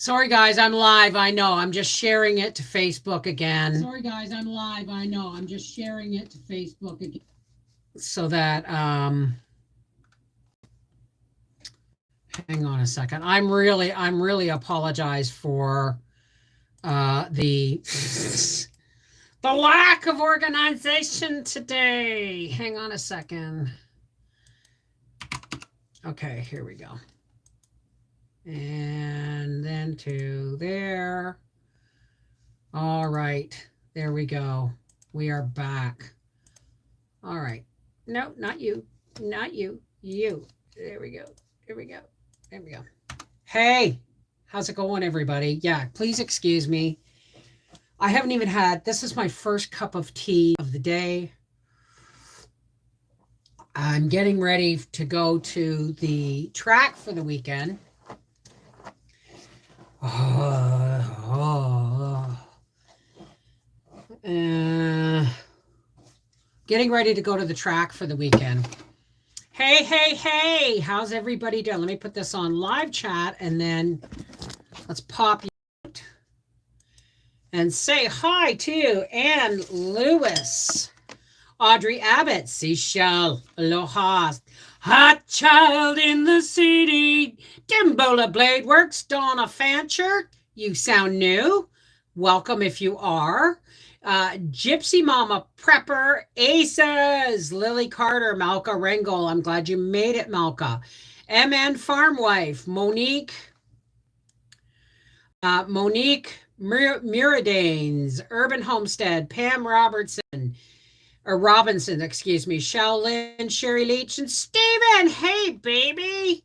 Sorry, guys, I'm live. I know. I'm just sharing it to Facebook again. Sorry, guys, I'm live. I know. I'm just sharing it to Facebook again. So that, hang on a second. I'm really apologize for the lack of organization today. Hang on a second. Okay, here we go. And then to there. All right, there we go. We are back. All right. No, not you. Not you. You. There we go. There we go. There we go. Hey, how's it going, everybody? Yeah, please excuse me. I haven't even had, this is my first cup of tea of the day. I'm getting ready to go to the track for the weekend. Getting ready to go to the track for the weekend. Hey, hey, hey, how's everybody doing? Let me put this on live chat and then let's pop you out and say hi to Ann Lewis, Audrey Abbott, Seashell, Aloha, Hot Child in the City, Dimbola Blade Works, Donna Fancher, you sound new. Welcome if you are. Gypsy Mama Prepper, Aces, Lily Carter, Malka Rengel. I'm glad you made it, Malka. MN Farm Wife, Monique Muradanes, Urban Homestead, Pam Robertson, or Robinson, excuse me, Shaolin, Sherry Leach, and Steven. Hey, baby.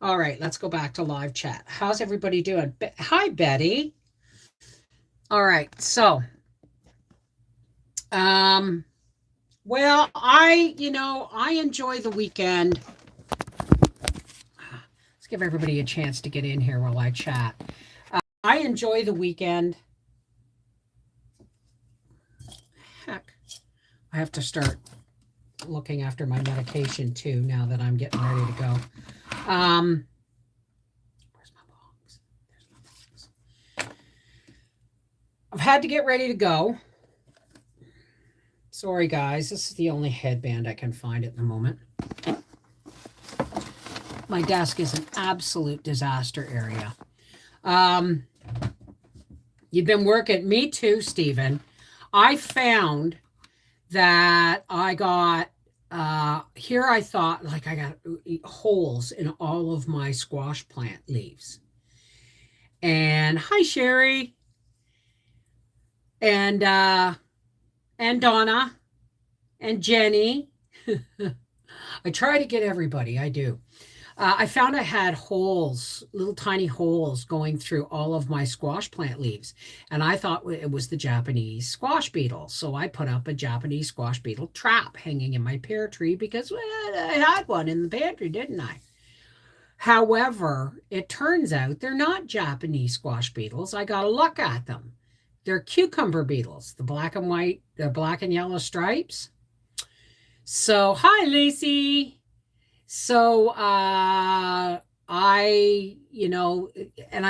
All right, let's go back to live chat. How's everybody doing? Hi, Betty. All right, so well, I enjoy the weekend. Let's give everybody a chance to get in here while I chat. I enjoy the weekend. Heck, I have to start looking after my medication too now that I'm getting ready to go. Where's my box? There's my box. I've had to get ready to go. Sorry, guys. This is the only headband I can find at the moment. My desk is an absolute disaster area. You've been working. Me too, Stephen. I found that I got, here I thought like I got holes in all of my squash plant leaves. And hi, Sherry. And Donna and Jenny. I try to get everybody. I do. I found I had holes, little tiny holes going through all of my squash plant leaves. And I thought it was the Japanese squash beetle. So I put up a Japanese squash beetle trap hanging in my pear tree because I had one in the pantry, didn't I? However, it turns out they're not Japanese squash beetles. I got a look at them. They're cucumber beetles, the black and white, the black and yellow stripes. So, hi, Lacey. So, and I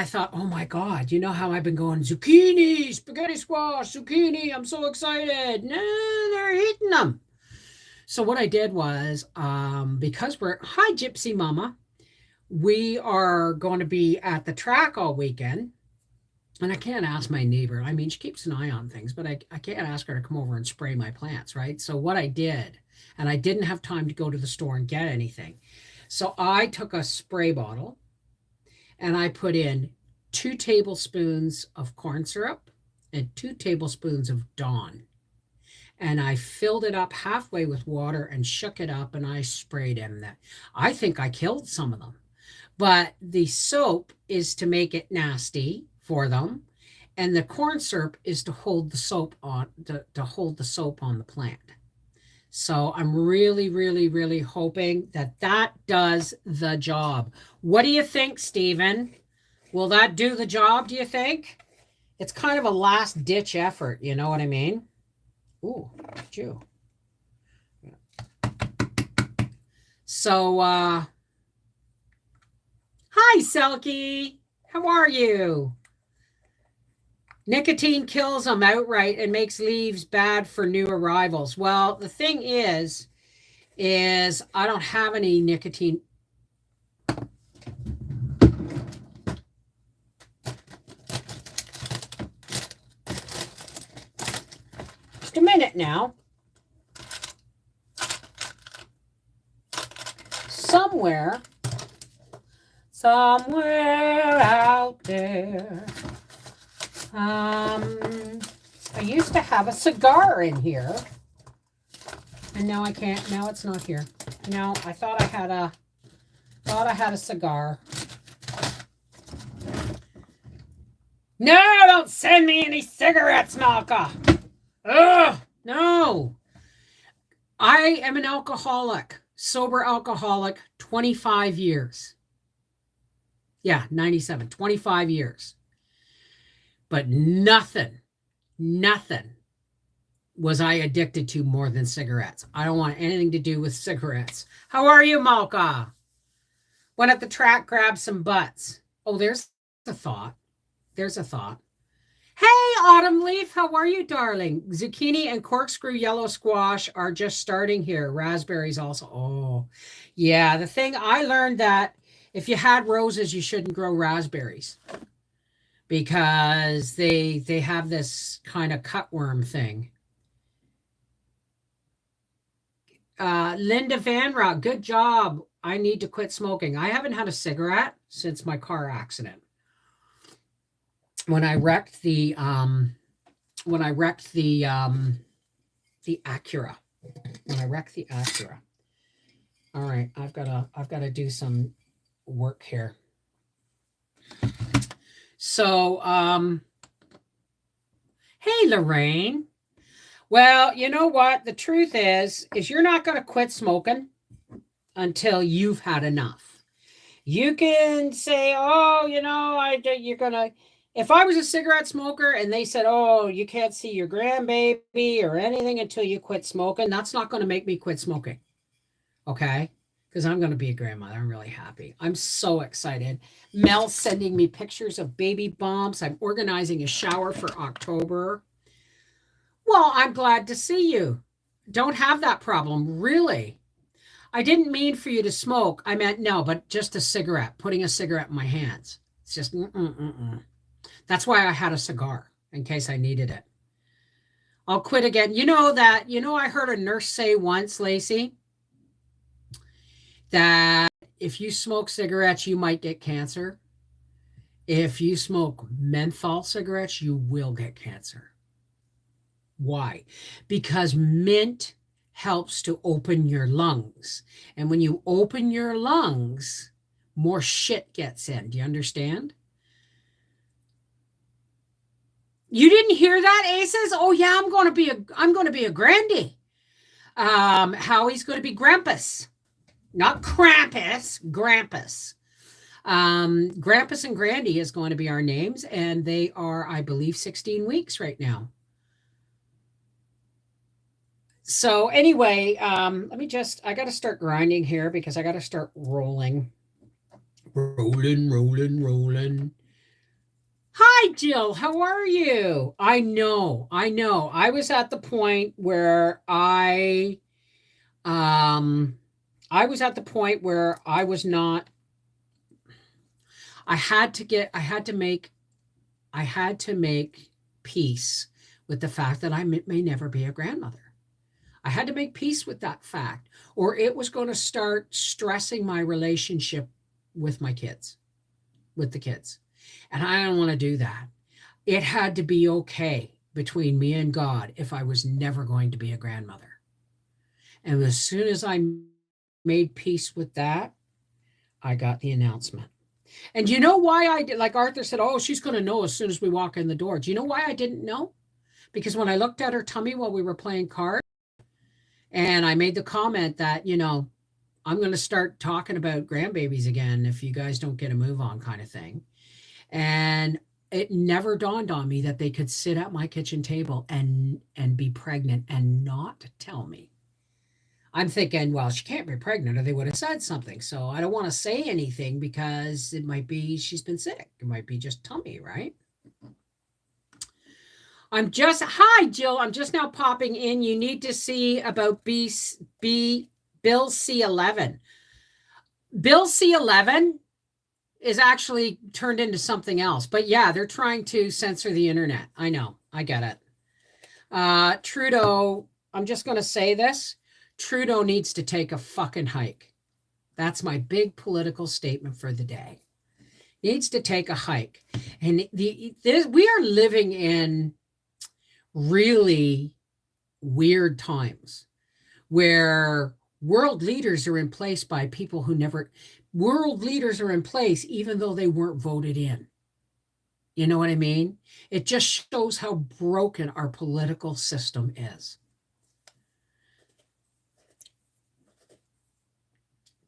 thought, oh my God, you know how I've been going, zucchini, spaghetti squash, zucchini. I'm so excited. No, they're eating them. So what I did was, because hi, Gypsy Mama, we are going to be at the track all weekend. And I can't ask my neighbor. I mean, she keeps an eye on things, but I can't ask her to come over and spray my plants, right? So what I did, and I didn't have time to go to the store and get anything. So I took a spray bottle and I put in 2 tablespoons of corn syrup and 2 tablespoons of Dawn. And I filled it up halfway with water and shook it up and I sprayed them. I think I killed some of them. But the soap is to make it nasty for them, and the corn syrup is to hold the soap on to hold the soap on the plant. So I'm really, really, really hoping that does the job. What do you think, Stephen? Will that do the job, do you think? It's kind of a last ditch effort, you know what I mean? Ooh, chew. So hi, Selkie. How are you? Nicotine kills them outright and makes leaves bad for new arrivals. Well, the thing is I don't have any nicotine. Just a minute now. Somewhere out there, I used to have a cigar in here, and now I can't. Now it's not here. No, I thought I had a cigar. No, don't send me any cigarettes, Malka. Ugh, no. I am an alcoholic, sober alcoholic, 25 years. Yeah, 97, 25 years. But nothing was I addicted to more than cigarettes. I don't want anything to do with cigarettes. How are you, Malka? Went at the track, grabbed some butts. Oh, there's a thought. There's a thought. Hey, Autumn Leaf, how are you, darling? Zucchini and corkscrew yellow squash are just starting here. Raspberries also. Oh, yeah. The thing I learned that if you had roses, you shouldn't grow raspberries because they have this kind of cutworm thing. Linda Van Rock, good job. I need to quit smoking. I haven't had a cigarette since my car accident. When I wrecked the Acura. When I wrecked the Acura. All right, I've got to do some work here. So, hey, Lorraine. Well, you know what? The truth is you're not going to quit smoking until you've had enough. You can say, oh, you're going to, if I was a cigarette smoker and they said, oh, you can't see your grandbaby or anything until you quit smoking, that's not going to make me quit smoking. Okay? Because I'm going to be a grandmother. I'm really happy. I'm so excited. Mel's sending me pictures of baby bumps. I'm organizing a shower for October. Well, I'm glad to see you. Don't have that problem, really. I didn't mean for you to smoke. I meant no, but just a cigarette, putting a cigarette in my hands. It's just, That's why I had a cigar, in case I needed it. I'll quit again. I heard a nurse say once, Lacey, that if you smoke cigarettes, you might get cancer. If you smoke menthol cigarettes, you will get cancer. Why? Because mint helps to open your lungs. And when you open your lungs, more shit gets in. Do you understand? You didn't hear that, Aces? Oh yeah, I'm going to be a grandy. Howie's going to be Grampus. Not Krampus, Grampus. Grampus and Grandy is going to be our names, and they are, I believe, 16 weeks right now. So anyway, I got to start grinding here because I got to start rolling. Rolling. Hi, Jill. How are you? I know. I was at the point where I was at the point where I was not, I had to make peace with the fact that I may never be a grandmother. I had to make peace with that fact, or it was going to start stressing my relationship with the kids. And I don't want to do that. It had to be okay between me and God if I was never going to be a grandmother. And as soon as I made peace with that, I got the announcement. And you know why I did? Like Arthur said, oh, she's going to know as soon as we walk in the door. Do you know why I didn't know? Because when I looked at her tummy while we were playing cards, and I made the comment that, I'm going to start talking about grandbabies again if you guys don't get a move on kind of thing. And it never dawned on me that they could sit at my kitchen table and be pregnant and not tell me. I'm thinking, well, she can't be pregnant or they would have said something. So I don't want to say anything because it might be she's been sick. It might be just tummy, right? Hi, Jill. I'm just now popping in. You need to see about Bill C-11. Bill C-11 is actually turned into something else. But yeah, they're trying to censor the internet. I know. I get it. Trudeau, I'm just going to say this. Trudeau needs to take a fucking hike. That's my big political statement for the day. Needs to take a hike. And we are living in really weird times where world leaders are in place by people who never, world leaders are in place even though they weren't voted in. You know what I mean? It just shows how broken our political system is.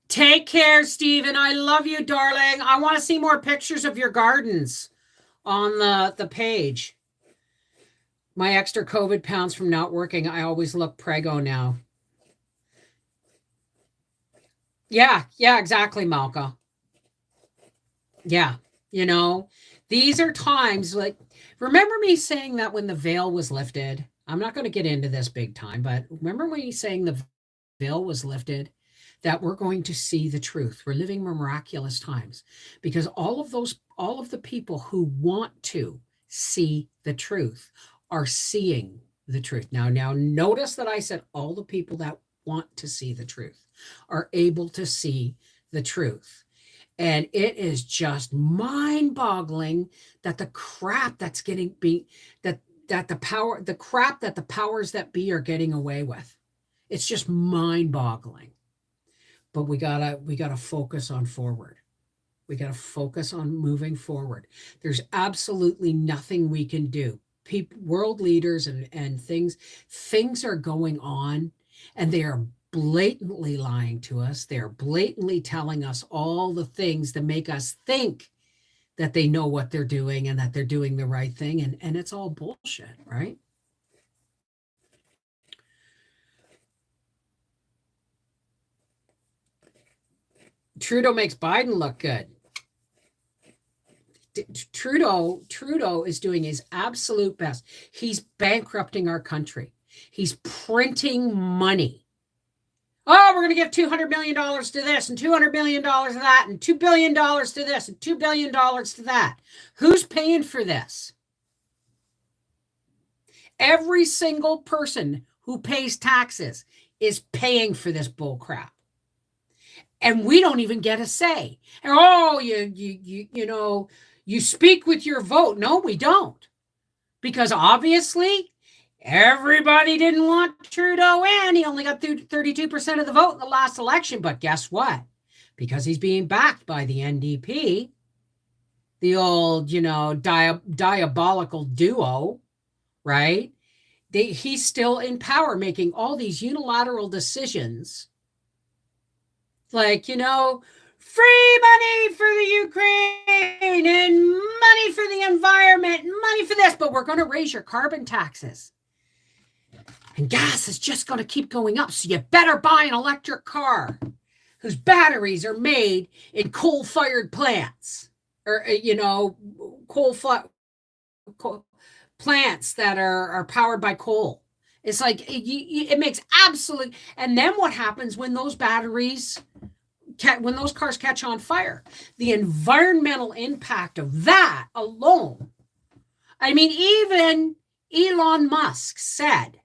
Take care, Stephen. I love you, darling. I want to see more pictures of your gardens on the page. My extra COVID pounds from not working. I always look prego now. Yeah, exactly, Malka. Yeah, these are times like, remember me saying that when the veil was lifted? I'm not going to get into this big time, but remember when he's saying the veil was lifted, that we're going to see the truth. We're living miraculous times because all of the people who want to see the truth are seeing the truth. Now notice that I said all the people that want to see the truth are able to see the truth. And it is just mind-boggling that the crap that's that the crap that the powers that be are getting away with. It's just mind-boggling. But we gotta focus on forward. We gotta focus on moving forward. There's absolutely nothing we can do. World leaders and things are going on, and they are blatantly lying to us. They're blatantly telling us all the things that make us think that they know what they're doing and that they're doing the right thing. And it's all bullshit, right? Trudeau makes Biden look good. Trudeau is doing his absolute best. He's bankrupting our country. He's printing money. Oh, we're going to give $200 million to this and $200 million to that and $2 billion to this and $2 billion to that. Who's paying for this? Every single person who pays taxes is paying for this bull crap. And we don't even get a say. Oh, you speak with your vote. No, we don't. Because obviously everybody didn't want Trudeau in. He only got 32% of the vote in the last election. But guess what? Because he's being backed by the NDP, the old, diabolical duo, right? He's still in power making all these unilateral decisions. Like, free money for the Ukraine and money for the environment and money for this, but we're going to raise your carbon taxes. And gas is just going to keep going up. So you better buy an electric car whose batteries are made in coal-fired plants or, plants that are powered by coal. It's like it makes absolute. And then what happens when those batteries, when those cars catch on fire? The environmental impact of that alone. I mean, even Elon Musk said,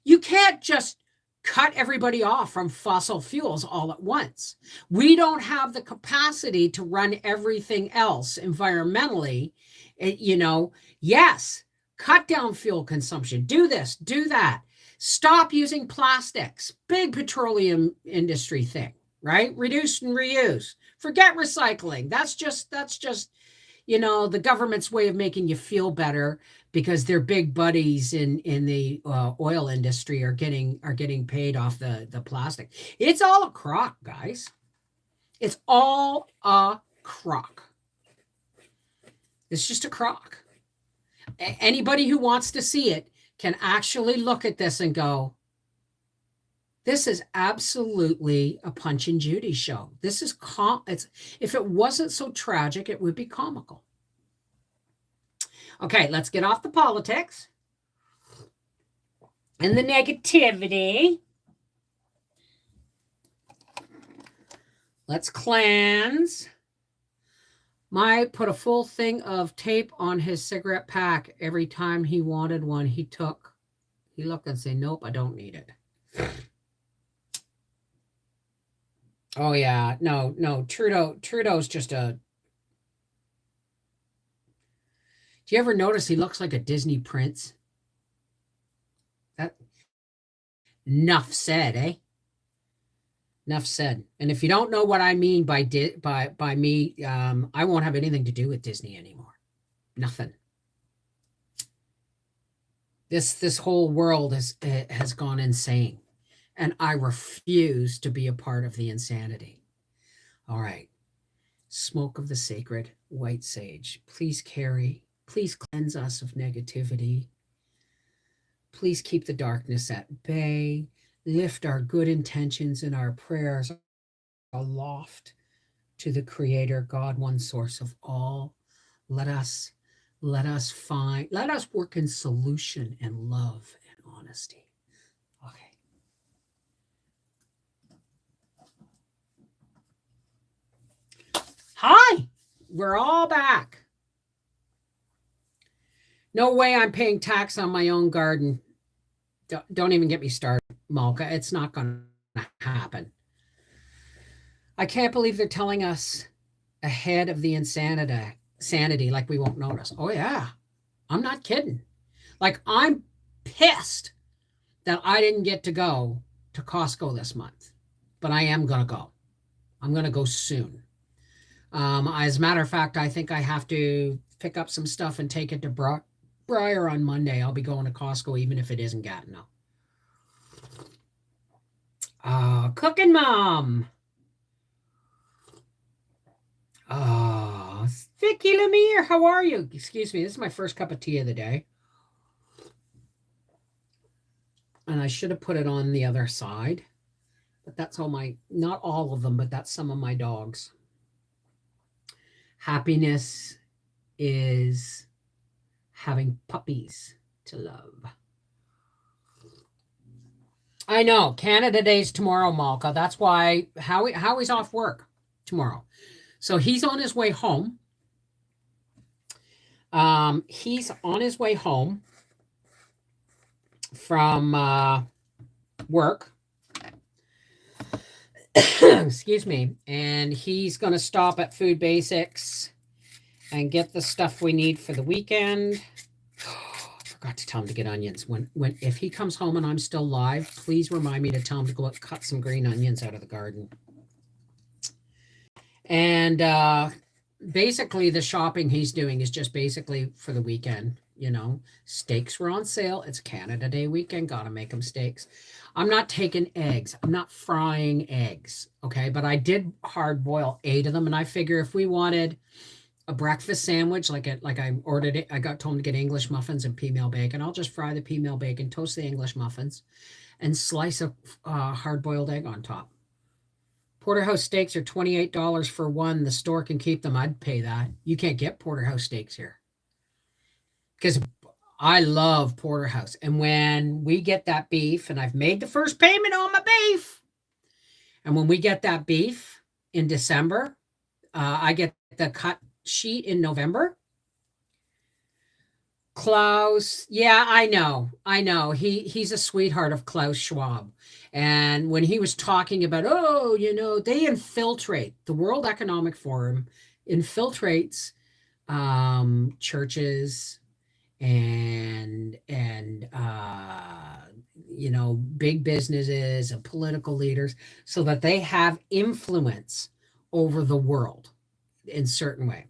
you can't just cut everybody off from fossil fuels all at once. We don't have the capacity to run everything else environmentally. Yes, cut down fuel consumption. Do this, do that. Stop using plastics. Big petroleum industry thing, right? Reduce and reuse. Forget recycling. That's just the government's way of making you feel better because their big buddies in the oil industry are getting paid off the plastic. It's all a crock, guys. It's all a crock. It's just a crock. Anybody who wants to see it can actually look at this and go, This is absolutely a Punch and Judy show. This is it's if it wasn't so tragic, it would be comical. Okay, let's get off the politics and the negativity. Let's cleanse. Mai put a full thing of tape on his cigarette pack. Every time he wanted one, he looked and said, nope, I don't need it. Oh yeah, no, Trudeau's just a. Do you ever notice he looks like a Disney prince? That enough said, eh? Enough said. And if you don't know what I mean by me, I won't have anything to do with Disney anymore. Nothing. This whole world has gone insane, and I refuse to be a part of the insanity. All right. Smoke of the sacred white sage. Please cleanse us of negativity. Please keep the darkness at bay. Lift our good intentions and our prayers aloft to the Creator, God, one source of all. Let us work in solution and love and honesty. Okay. Hi, we're all back. No way I'm paying tax on my own garden. Don't even get me started, Malka. It's not going to happen. I can't believe they're telling us ahead of the insanity like we won't notice. Oh, yeah. I'm not kidding. Like, I'm pissed that I didn't get to go to Costco this month, but I am going to go. I'm going to go soon. As a matter of fact, I think I have to pick up some stuff and take it to Briar on Monday. I'll be going to Costco, even if it isn't Gatineau. Cooking Mom. Vicky Lemire, how are you? Excuse me, this is my first cup of tea of the day. And I should have put it on the other side. But that's not all of them, but that's some of my dogs. Happiness is having puppies to love. I know. Canada Day's tomorrow, Malka. That's why Howie's off work tomorrow. So he's on his way home. He's on his way home from work. Excuse me. And he's going to stop at Food Basics and get the stuff we need for the weekend. I forgot to tell him to get onions. If he comes home and I'm still live, please remind me to tell him to go cut some green onions out of the garden. And basically the shopping he's doing is just basically for the weekend. You know, steaks were on sale. It's Canada Day weekend. Gotta make them steaks. I'm not taking eggs. I'm not frying eggs. Okay. But I did hard boil 8 of them. And I figure if we wanted a breakfast sandwich, like I ordered it, I got told to get English muffins and pea-meal bacon. I'll just fry the pea-meal bacon, toast the English muffins, and slice a hard-boiled egg on top. Porterhouse steaks are $28 for one. The store can keep them. I'd pay that. You can't get Porterhouse steaks here. Because I love Porterhouse. And when we get that beef, and I've made the first payment on my beef, and when we get that beef in December, I get the cut sheet in November. Klaus, yeah, I know. He's a sweetheart of Klaus Schwab. And when he was talking about, they infiltrate, the World Economic Forum infiltrates churches and big businesses and political leaders so that they have influence over the world in certain way.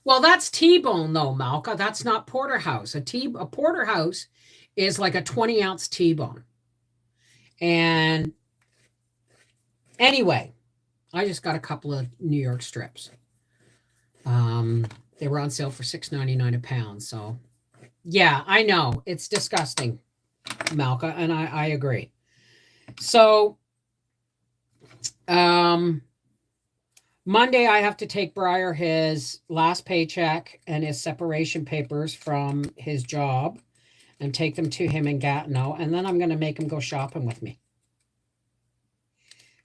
Well, that's T-bone though, Malka. That's not porterhouse. A porterhouse is like a 20-ounce T-bone. And anyway, I just got a couple of New York strips. They were on sale for $6.99 a pound. So yeah, I know. It's disgusting. Malka, and I agree. So Monday I have to take Briar his last paycheck and his separation papers from his job and take them to him in Gatineau, and then I'm going to make him go shopping with me.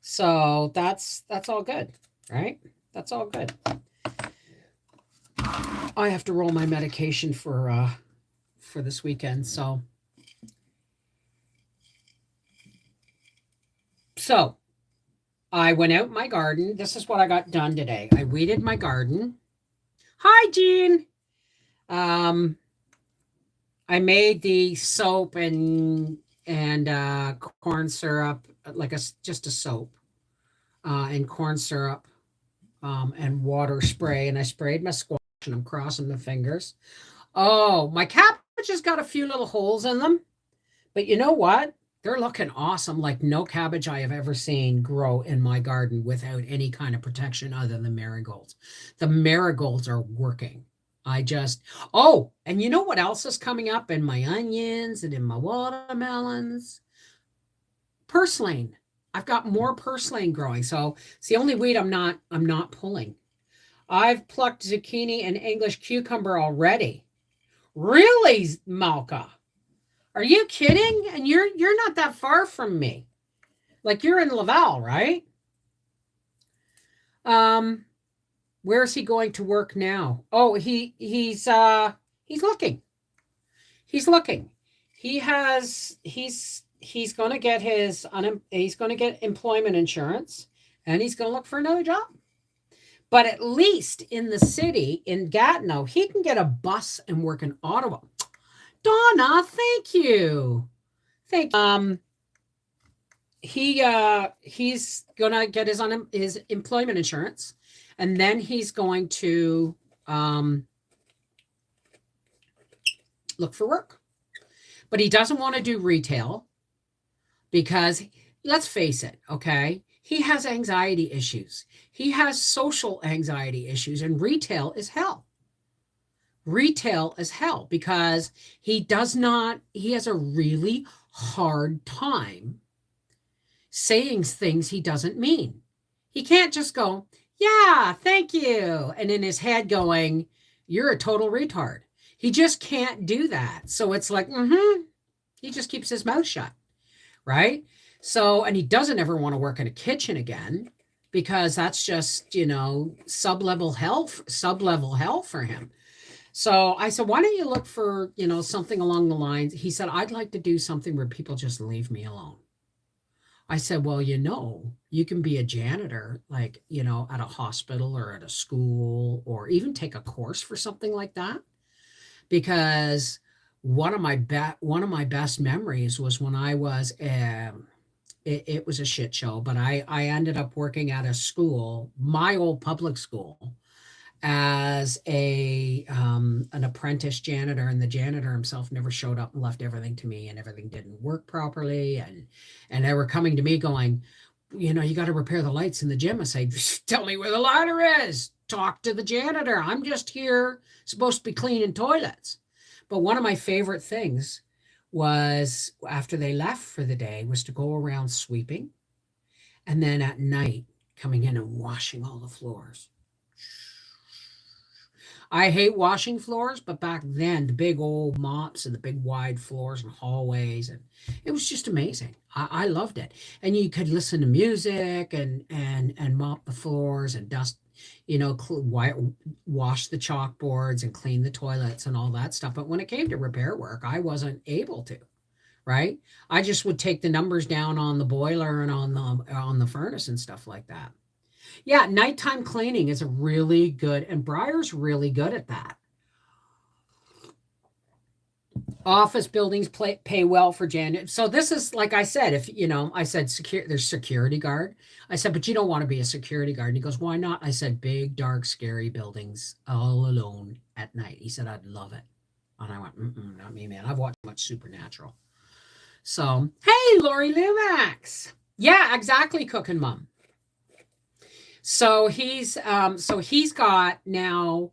So that's all good, right? That's all good. I have to roll my medication for this weekend, so I went out in my garden. This is what I got done today. I weeded my garden. Hi, Jean. I made the soap and corn syrup, like just a soap, and corn syrup, and water spray, and I sprayed my squash, and I'm crossing my fingers. Oh, my cabbage has got a few little holes in them, but you know what? They're looking awesome, like no cabbage I have ever seen grow in my garden without any kind of protection other than marigolds. The marigolds are working. Oh, and you know what else is coming up in my onions and in my watermelons? Purslane. I've got more purslane growing. So it's the only weed I'm not pulling. I've plucked zucchini and English cucumber already. Really, Malka? Are you kidding? And you're not that far from me. Like you're in Laval, right? Where is he going to work now? Oh, he's looking. He's looking. He's going to get he's going to get employment insurance, and he's going to look for another job. But at least in the city in Gatineau, he can get a bus and work in Ottawa. Donna, thank you. Thank you. He's gonna get his employment insurance, and then he's going to look for work. But he doesn't want to do retail because, let's face it, okay? He has anxiety issues. He has social anxiety issues, and retail is hell. Retail is hell because he has a really hard time saying things he doesn't mean. He can't just go, yeah, thank you, and in his head going, you're a total retard. He just can't do that. So it's like, he just keeps his mouth shut, right? So, and he doesn't ever want to work in a kitchen again because that's just, sub-level hell for him. So I said, why don't you look for, something along the lines? He said, I'd like to do something where people just leave me alone. I said, well, you can be a janitor, like, at a hospital or at a school, or even take a course for something like that. Because one of my best memories was when I was, it was a shit show, but I ended up working at a school, my old public school, as an apprentice janitor, and the janitor himself never showed up and left everything to me, and everything didn't work properly, and they were coming to me going, you got to repair the lights in the gym. I say, tell me where the ladder is. Talk to the janitor. I'm just here supposed to be cleaning toilets. But one of my favorite things was, after they left for the day, was to go around sweeping, and then at night coming in and washing all the floors. I hate washing floors, but back then the big old mops and the big wide floors and hallways, and it was just amazing. I loved it. And you could listen to music and mop the floors and dust, wash the chalkboards and clean the toilets and all that stuff. But when it came to repair work, I wasn't able to, right? I just would take the numbers down on the boiler and on the furnace and stuff like that. Yeah, nighttime cleaning is really good, and Briar's really good at that. Office buildings pay well for janitor. So this is, like I said, if I said there's security guard. I said, but you don't want to be a security guard. And he goes, why not? I said, big, dark, scary buildings all alone at night. He said, I'd love it. And I went, not me, man. I've watched much Supernatural. So, hey, Lori Lumax. Yeah, exactly, Cooking Mom. So he's got now,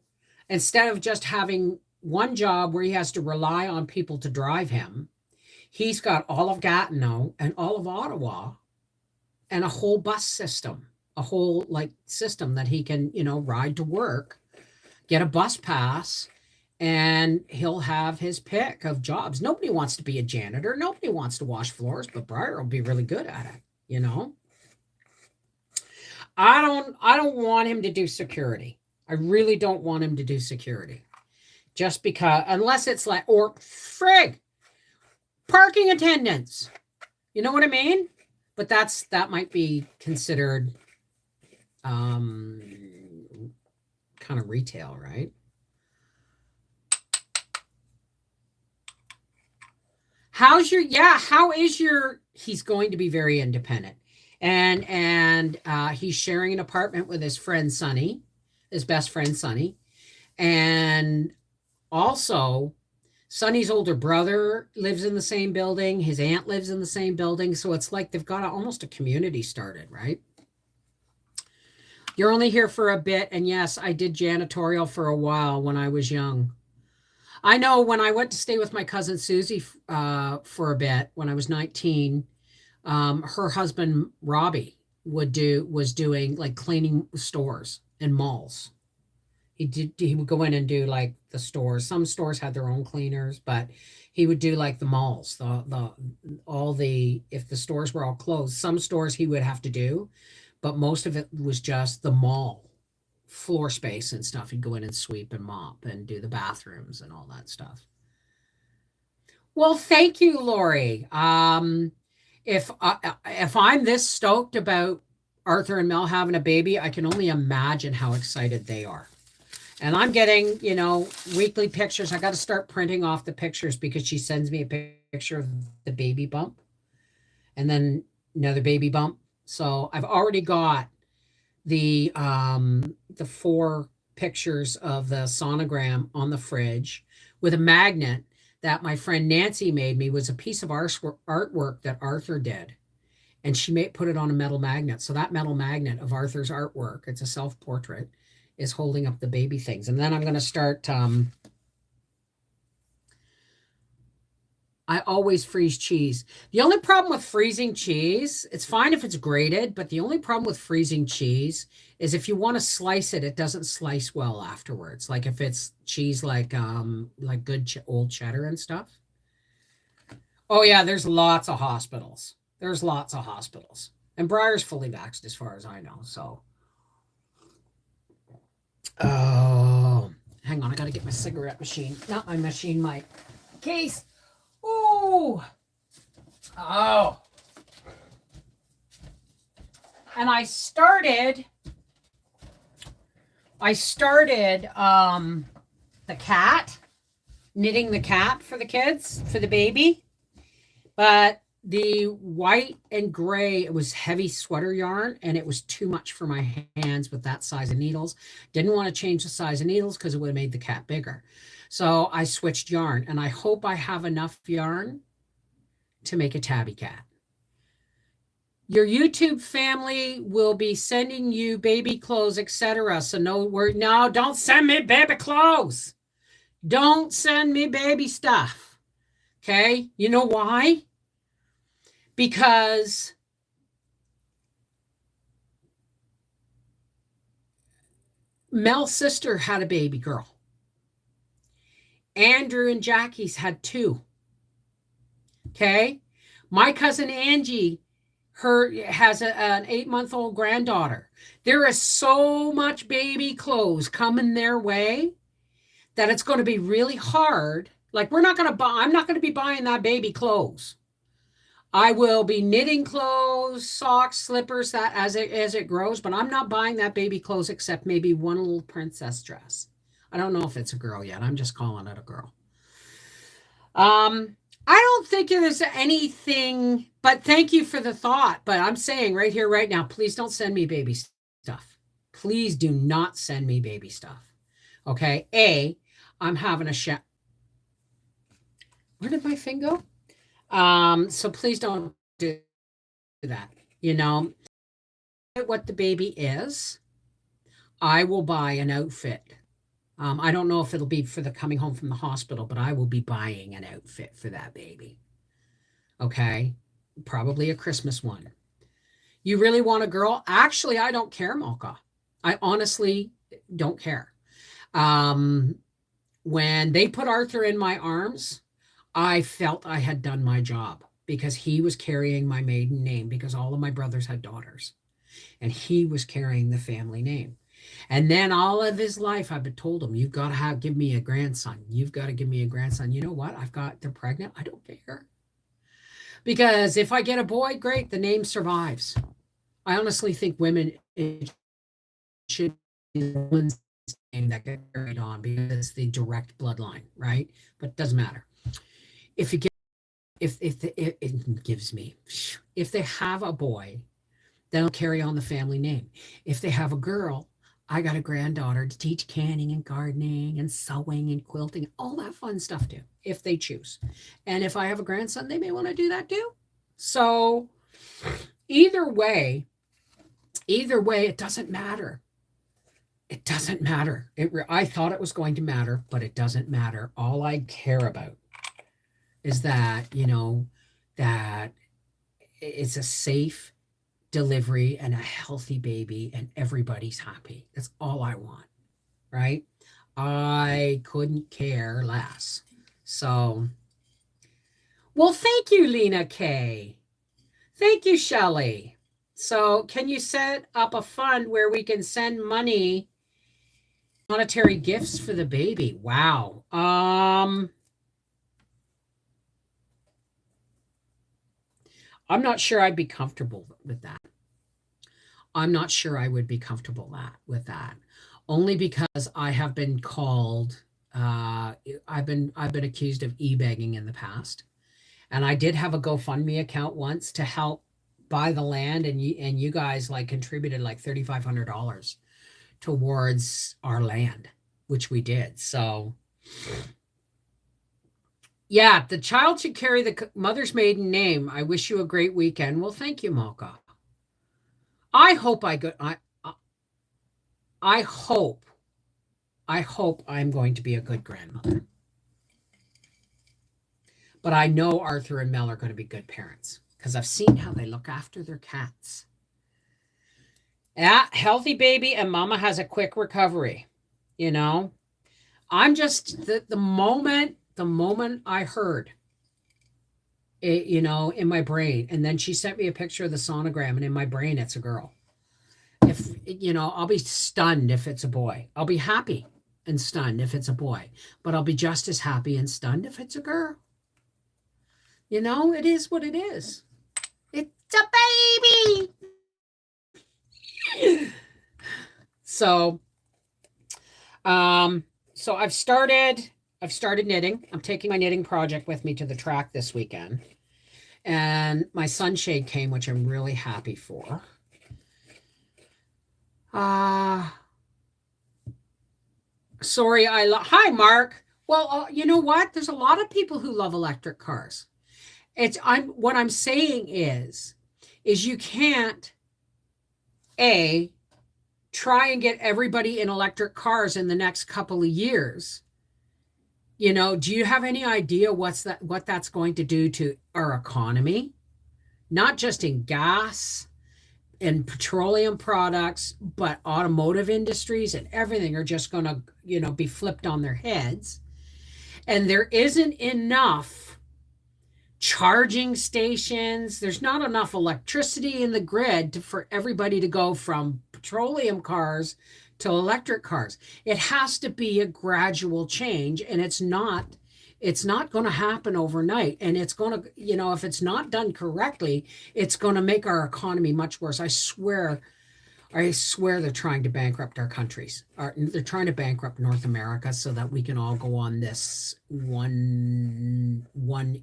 instead of just having one job where he has to rely on people to drive him, He's got all of Gatineau and all of Ottawa and a whole bus system, a whole like system that he can, ride to work, get a bus pass, and he'll have his pick of jobs. Nobody wants to be a janitor. Nobody wants to wash floors, but Briar will be really good at it. I don't want him to do security. I really don't want him to do security. Just because, unless it's like, or frig, parking attendants. You know what I mean? But that might be considered kind of retail, right? How is your, he's going to be very independent. And he's sharing an apartment with his friend Sonny, his best friend Sonny. And also Sonny's older brother lives in the same building. His aunt lives in the same building. So it's like they've got almost a community started, right? You're only here for a bit. And yes, I did janitorial for a while when I was young. I know when I went to stay with my cousin Susie for a bit when I was 19, her husband Robbie was doing like cleaning stores and malls. He would go in and do like the stores. Some stores had their own cleaners, but he would do like the malls, if the stores were all closed, some stores he would have to do, but most of it was just the mall floor space and stuff. He'd go in and sweep and mop and do the bathrooms and all that stuff. Well, thank you, Lori. If I'm this stoked about Arthur and Mel having a baby, I can only imagine how excited they are. And I'm getting, weekly pictures. I got to start printing off the pictures because she sends me a picture of the baby bump and then another baby bump. So I've already got the 4 pictures of the sonogram on the fridge with a magnet that my friend Nancy made me. Was a piece of artwork that Arthur did. And she put it on a metal magnet. So that metal magnet of Arthur's artwork, it's a self-portrait, is holding up the baby things. And then I'm going to start, I always freeze cheese. The only problem with freezing cheese, it's fine if it's grated, but the only problem with freezing cheese is if you want to slice it, it doesn't slice well afterwards. Like if it's cheese like good old cheddar and stuff. Oh yeah, there's lots of hospitals. There's lots of hospitals. And Briar's fully vaxxed as far as I know, so. Oh, hang on. I got to get my cigarette machine. Not my machine, my case. Ooh. Oh. And I started the cat, knitting the cat for the kids, for the baby. But the white and gray, it was heavy sweater yarn, and it was too much for my hands with that size of needles. Didn't want to change the size of needles because it would have made the cat bigger. So I switched yarn, and I hope I have enough yarn to make a tabby cat. Your YouTube family will be sending you baby clothes, etc. So no, don't send me baby clothes. Don't send me baby stuff. Okay? You know why? Because Mel's sister had a baby girl. Andrew and Jackie's had 2. Okay? My cousin Angie, has an 8-month-old granddaughter. There is so much baby clothes coming their way that it's going to be really hard. Like I'm not going to be buying that baby clothes. I will be knitting clothes, socks, slippers, that as it grows, but I'm not buying that baby clothes except maybe one little princess dress. I don't know if it's a girl yet. I'm just calling it a girl. I don't think there's anything, but thank you for the thought. But I'm saying right here, right now, please don't send me baby stuff. Please do not send me baby stuff. Okay. I'm having a shower. Where did my thing go? So please don't do that. What the baby is, I will buy an outfit. I don't know if it'll be for the coming home from the hospital, but I will be buying an outfit for that baby. Okay. Probably a Christmas one. You really want a girl? Actually, I don't care, Malka. I honestly don't care. Um, when they put Arthur in my arms, I felt I had done my job because he was carrying my maiden name because all of my brothers had daughters and he was carrying the family name. And then all of his life, I've been told him, you've got to give me a grandson. You've got to give me a grandson. You know what? They're pregnant. I don't care. Because if I get a boy, great, the name survives. I honestly think women, it should be the woman's name that gets carried on because it's the direct bloodline, right? But it doesn't matter. If you get, it gives me, if they have a boy, they'll carry on the family name. If they have a girl, I got a granddaughter to teach canning and gardening and sewing and quilting, all that fun stuff too, if they choose. And if I have a grandson, they may want to do that too. So either way, it doesn't matter. It doesn't matter. I thought it was going to matter, but it doesn't matter. All I care about is that, that it's a safe delivery and a healthy baby and everybody's happy. That's all I want, right? I couldn't care less. So, well, thank you, Lena K. Thank you, Shelley. So can you set up a fund where we can send money, monetary gifts for the baby? Wow. I'm not sure I'd be comfortable with that. I'm not sure I would be comfortable with that. Only because I have been called, I've been accused of e-begging in the past. And I did have a GoFundMe account once to help buy the land, and you guys like contributed like $3,500 towards our land, which we did. So yeah, the child should carry the mother's maiden name. I wish you a great weekend. Well, thank you, Malka. I hope I hope I'm going to be a good grandmother. But I know Arthur and Mel are going to be good parents because I've seen how they look after their cats. Yeah, healthy baby, and mama has a quick recovery. I'm just the moment I heard it, in my brain, and then she sent me a picture of the sonogram, and in my brain it's a girl. If I'll be stunned if it's a boy. I'll be happy and stunned if it's a boy, but I'll be just as happy and stunned if it's a girl. It is what it is. It's a baby. So I've started knitting. I'm taking my knitting project with me to the track this weekend. And my sunshade came, which I'm really happy for. Sorry, hi, Mark. Well, you know what? There's a lot of people who love electric cars. What I'm saying is you can't try and get everybody in electric cars in the next couple of years. Do you have any idea what that's going to do to our economy? Not just in gas and petroleum products, but automotive industries and everything are just going to, be flipped on their heads. And there isn't enough charging stations. There's not enough electricity in the grid for everybody to go from petroleum cars to electric cars. It has to be a gradual change, and it's not going to happen overnight. And it's going to, if it's not done correctly, it's going to make our economy much worse. I swear they're trying to bankrupt our countries. They're trying to bankrupt North America so that we can all go on this one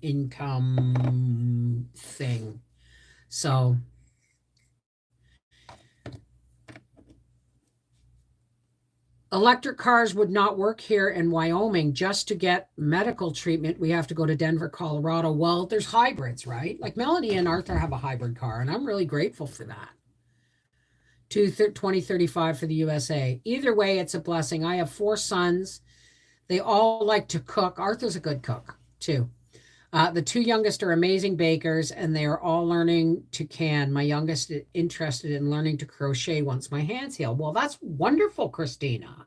income thing. So electric cars would not work here in Wyoming. Just to get medical treatment, we have to go to Denver, Colorado. Well, there's hybrids, right? Like Melanie and Arthur have a hybrid car, and I'm really grateful for that. 2035 for the USA. Either way, it's a blessing. I have 4 sons. They all like to cook. Arthur's a good cook too. The two youngest are amazing bakers, and they are all learning to can. My youngest is interested in learning to crochet once my hands heal. Well, that's wonderful, Christina.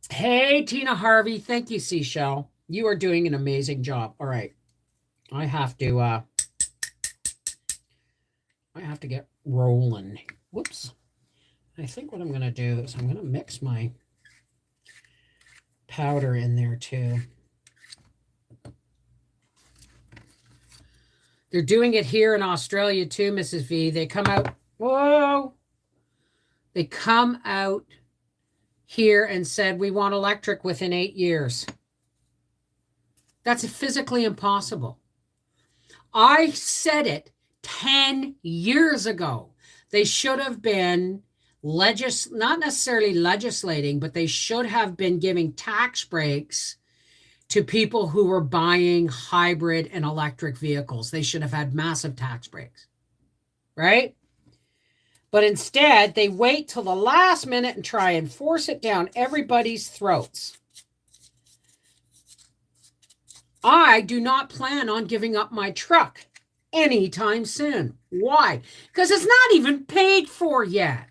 Hey, Tina Harvey. Thank you, Seashell. You are doing an amazing job. All right. I have to get rolling. Whoops. I think what I'm going to do is I'm going to mix my powder in there too. They're doing it here in Australia too, Mrs. V. They come out, whoa. They come out here and said, we want electric within 8 years. That's physically impossible. I said it 10 years ago. They should have been not necessarily legislating, but they should have been giving tax breaks to people who were buying hybrid and electric vehicles. They should have had massive tax breaks, right? But instead, they wait till the last minute and try and force it down everybody's throats. I do not plan on giving up my truck anytime soon. Why? Because it's not even paid for yet.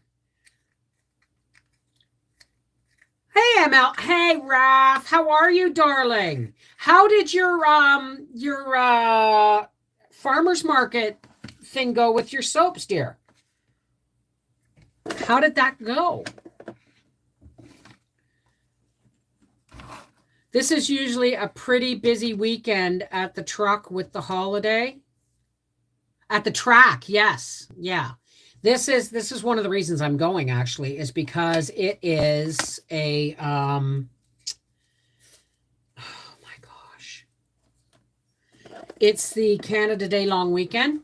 Hey, ML. Hey, Raph. How are you, darling? How did your farmer's market thing go with your soaps, dear? How did that go? This is usually a pretty busy weekend at the truck with the holiday. At the track, yes. Yeah. This is one of the reasons I'm going, actually, is because it is a oh my gosh. It's the Canada Day long weekend.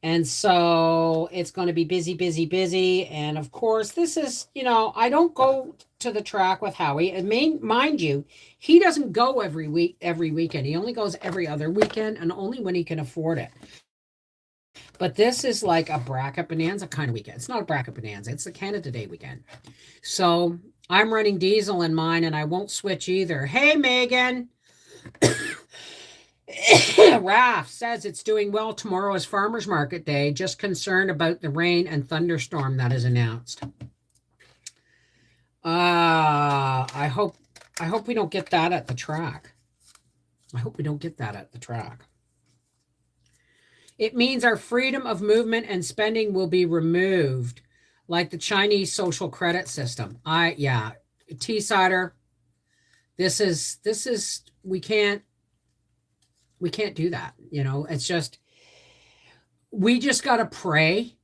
And so it's going to be busy, busy, busy. And of course, this is, I don't go to the track with Howie. And mind you, he doesn't go every weekend. He only goes every other weekend and only when he can afford it. But this is like a bracket bonanza kind of weekend. It's not a bracket bonanza. It's the Canada Day weekend. So I'm running diesel in mine and I won't switch either. Hey, Megan. Raph says it's doing well. Tomorrow is Farmers Market Day. Just concerned about the rain and thunderstorm that is announced. I hope we don't get that at the track. It means our freedom of movement and spending will be removed, like the Chinese social credit system. T-Sider, this is we can't do that. It's just, we just got to pray,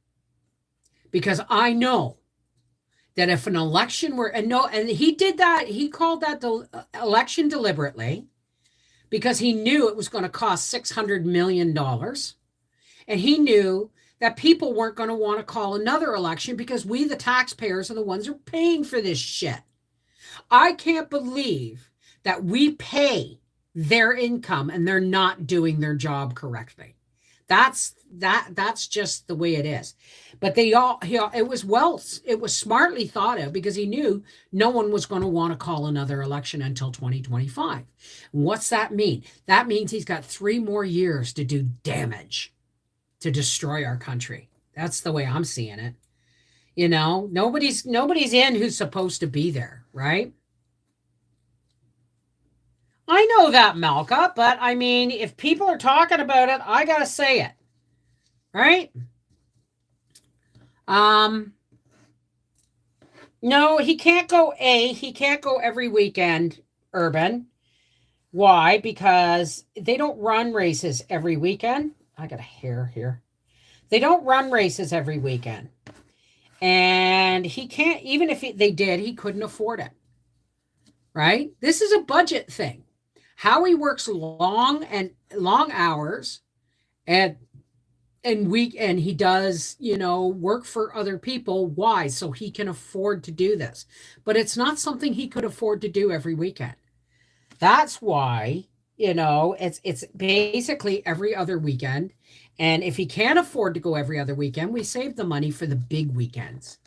because I know that if an election were, and he did that, he called that the election deliberately, because he knew it was going to cost $600 million. And he knew that people weren't going to want to call another election because we, the taxpayers, are the ones who are paying for this shit. I can't believe that we pay their income and they're not doing their job correctly. That's just the way it is. But it was smartly thought of, because he knew no one was going to want to call another election until 2025. What's that mean? That means he's got 3 more years to do damage, to destroy our country. That's the way I'm seeing it. Nobody's in who's supposed to be there, right? I know that, Malka, but I mean, if people are talking about it, I got to say it, right? No, he can't go every weekend, Urban. Why? Because they don't run races every weekend. I got a hair here. They don't run races every weekend. And he can't, even if they did, he couldn't afford it. Right? This is a budget thing. Howie works long hours and he does, work for other people. Why? So he can afford to do this. But it's not something he could afford to do every weekend. That's why, it's basically every other weekend. And if he can't afford to go every other weekend, we save the money for the big weekends,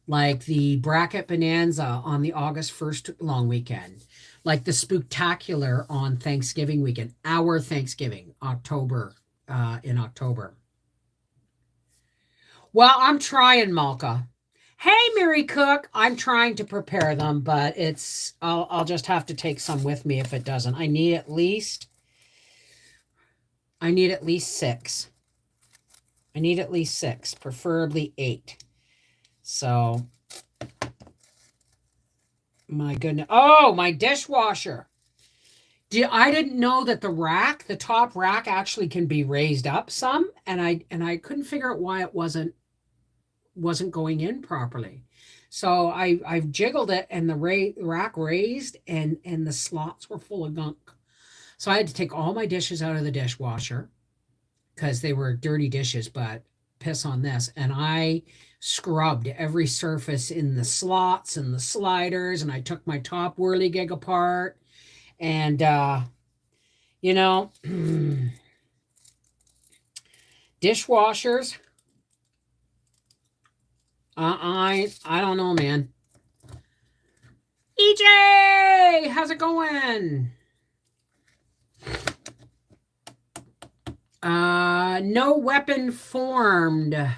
like the bracket bonanza on the August 1st long weekend, like the Spooktacular on Thanksgiving weekend, our Thanksgiving, in October. Well, I'm trying, Malka. Hey, Mary Cook, I'm trying to prepare them, but I'll just have to take some with me if it doesn't. I need at least 6. I need at least 6, preferably 8. So, my goodness. Oh, my dishwasher. I didn't know that the top rack actually can be raised up some, and I couldn't figure out why it wasn't going in properly. So I've jiggled it, and the rack raised, and the slots were full of gunk. So I had to take all my dishes out of the dishwasher because they were dirty dishes, but piss on this. And I scrubbed every surface in the slots and the sliders, and I took my top whirligig apart. And, dishwashers, I don't know, man. EJ, how's it going? No weapon formed.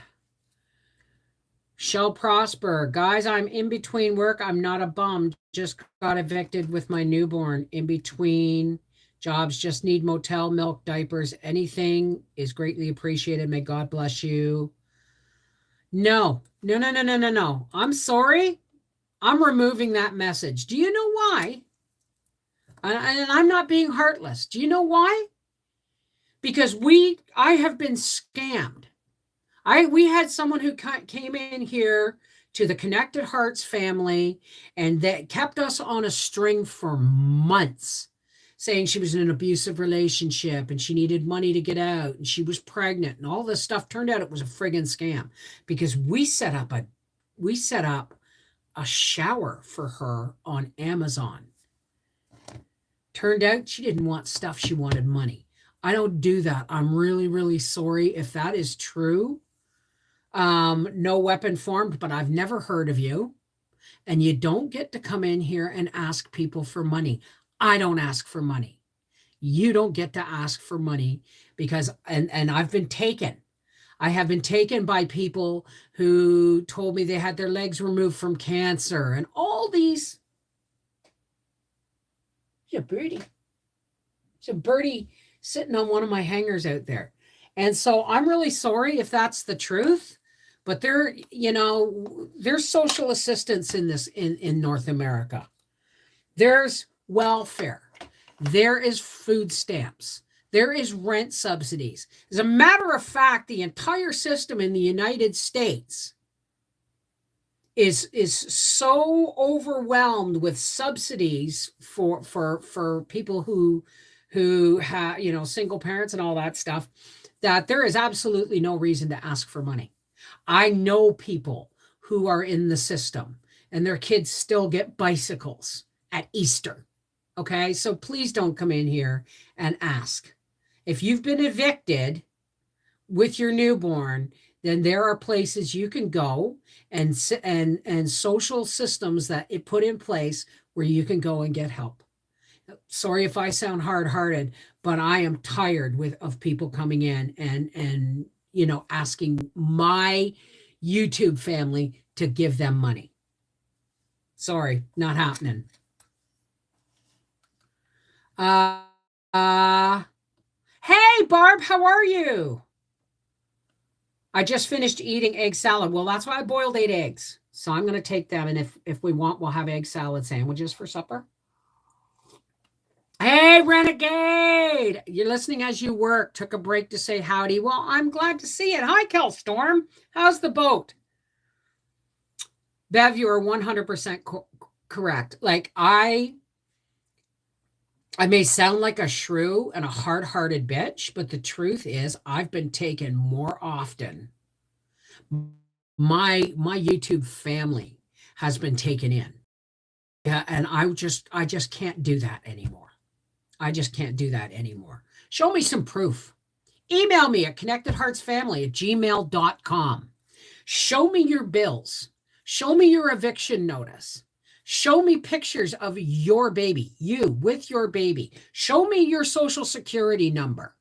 Shall prosper. Guys, I'm in between work. I'm not a bum. Just got evicted with my newborn. In between jobs, just need motel, milk, diapers. Anything is greatly appreciated. May God bless you. No. I'm sorry. I'm removing that message. Do you know why? And I'm not being heartless. Do you know why? Because I have been scammed. We had someone who came in here to the Connected Hearts family, and that kept us on a string for months, saying she was in an abusive relationship and she needed money to get out and she was pregnant and all this stuff. Turned out it was a friggin' scam, because we set up a shower for her on Amazon. Turned out she didn't want stuff, she wanted money. I don't do that. I'm really, really sorry if that is true. No weapon formed, but I've never heard of you. And you don't get to come in here and ask people for money. I don't ask for money. You don't get to ask for money, because, and I've been taken. I have been taken by people who told me they had their legs removed from cancer and all these. Yeah, birdie. It's a birdie sitting on one of my hangers out there. And so I'm really sorry if that's the truth, but there's social assistance in this, in North America. There's welfare. There is food stamps. There is rent subsidies. As a matter of fact, the entire system in the United States is so overwhelmed with subsidies for people who have, single parents and all that stuff, that there is absolutely no reason to ask for money. I know people who are in the system and their kids still get bicycles at Easter. Okay, so please don't come in here and ask. If you've been evicted with your newborn, then there are places you can go and social systems that it put in place where you can go and get help. Sorry if I sound hard-hearted, but I am tired of people coming in and asking my YouTube family to give them money. Sorry, not happening. Hey, Barb, how are you? I just finished eating egg salad. Well, that's why I boiled 8 eggs. So I'm going to take them, and if we want, we'll have egg salad sandwiches for supper. Hey, Renegade! You're listening as you work. Took a break to say howdy. Well, I'm glad to see it. Hi, Kel Storm. How's the boat? Bev, you are 100% correct. Like, I may sound like a shrew and a hard-hearted bitch, but the truth is I've been taken more often. My YouTube family has been taken in. Yeah, and I just can't do that anymore. I just can't do that anymore. Show me some proof. Email me at connectedheartsfamily@gmail.com. Show me your bills. Show me your eviction notice. Show me pictures of your baby, you with your baby. Show me your social security number.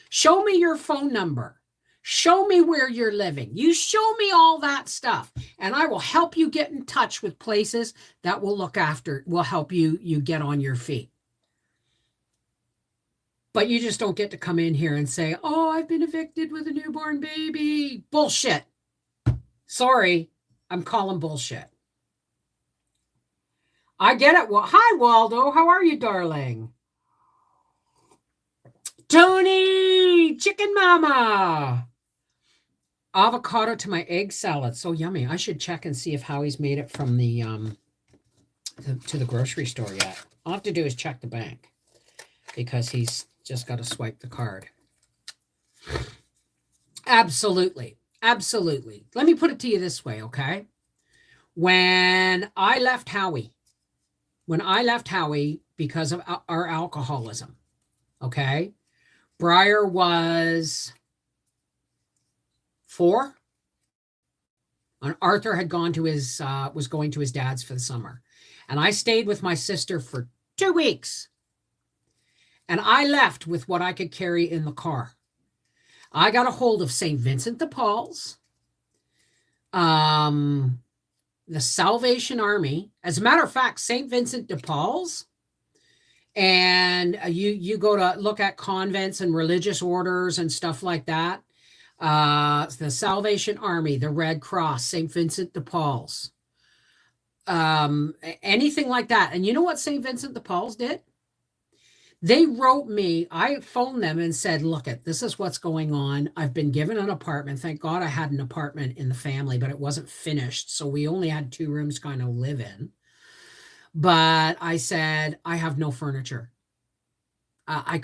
Show me your phone number. Show me where you're living. You show me all that stuff, and I will help you get in touch with places that will look after, will help you get on your feet. But you just don't get to come in here and say, oh, I've been evicted with a newborn baby. Bullshit. Sorry, I'm calling bullshit. I get it. Well, hi, Waldo. How are you, darling? Tony, chicken mama. Avocado to my egg salad. So yummy. I should check and see if Howie's made it from the to the grocery store yet. All I have to do is check the bank because he's just got to swipe the card. Absolutely. Absolutely. Let me put it to you this way, okay? When I left Howie because of our alcoholism, okay? Briar was 4. And Arthur had gone to his was going to his dad's for the summer. And I stayed with my sister for 2 weeks. And I left with what I could carry in the car. I got a hold of St. Vincent de Paul's, the Salvation Army. As a matter of fact, St. Vincent de Paul's, and you go to look at convents and religious orders and stuff like that. The Salvation Army, the Red Cross, St. Vincent de Paul's, anything like that. And you know what St. Vincent de Paul's did? They wrote me, I phoned them and said, look, this is what's going on. I've been given an apartment. Thank God I had an apartment in the family, but it wasn't finished. So we only had 2 rooms to kind of live in. But I said, I have no furniture. I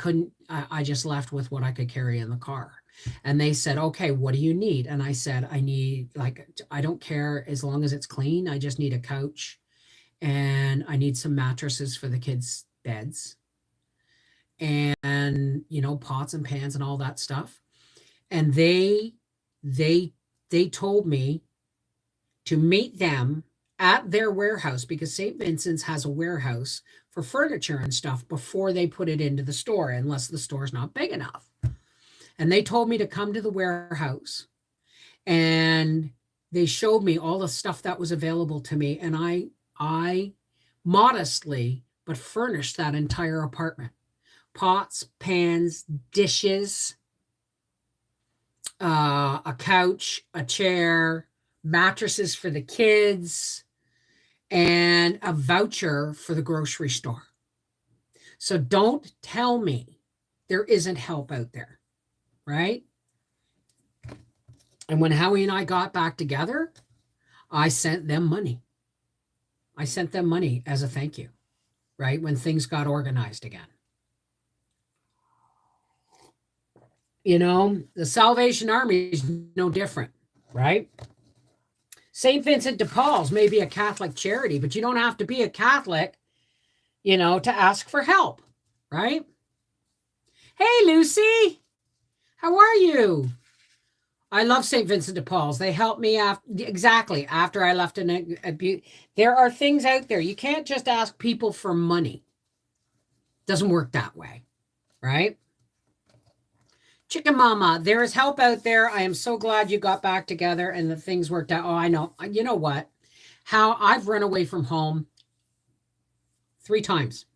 just left with what I could carry in the car. And they said, okay, what do you need? And I said, I need, I don't care as long as it's clean. I just need a couch and I need some mattresses for the kids' beds. And pots and pans and all that stuff. And they told me to meet them at their warehouse, because St. Vincent's has a warehouse for furniture and stuff before they put it into the store, unless the store's not big enough. And they told me to come to the warehouse, and they showed me all the stuff that was available to me. And I modestly but furnished that entire apartment. Pots, pans, dishes, a couch, a chair, mattresses for the kids, and a voucher for the grocery store. So don't tell me there isn't help out there, right? And when Howie and I got back together, I sent them money. I sent them money as a thank you, right? When things got organized again. The Salvation Army is no different, right? St. Vincent de Paul's may be a Catholic charity, but you don't have to be a Catholic, to ask for help, right? Hey, Lucy, how are you? I love St. Vincent de Paul's. They helped me after I left an abuse. There are things out there. You can't just ask people for money. Doesn't work that way, right? Chicken Mama, there is help out there. I am so glad you got back together and the things worked out. Oh, I know. You know what? How I've run away from home 3 times.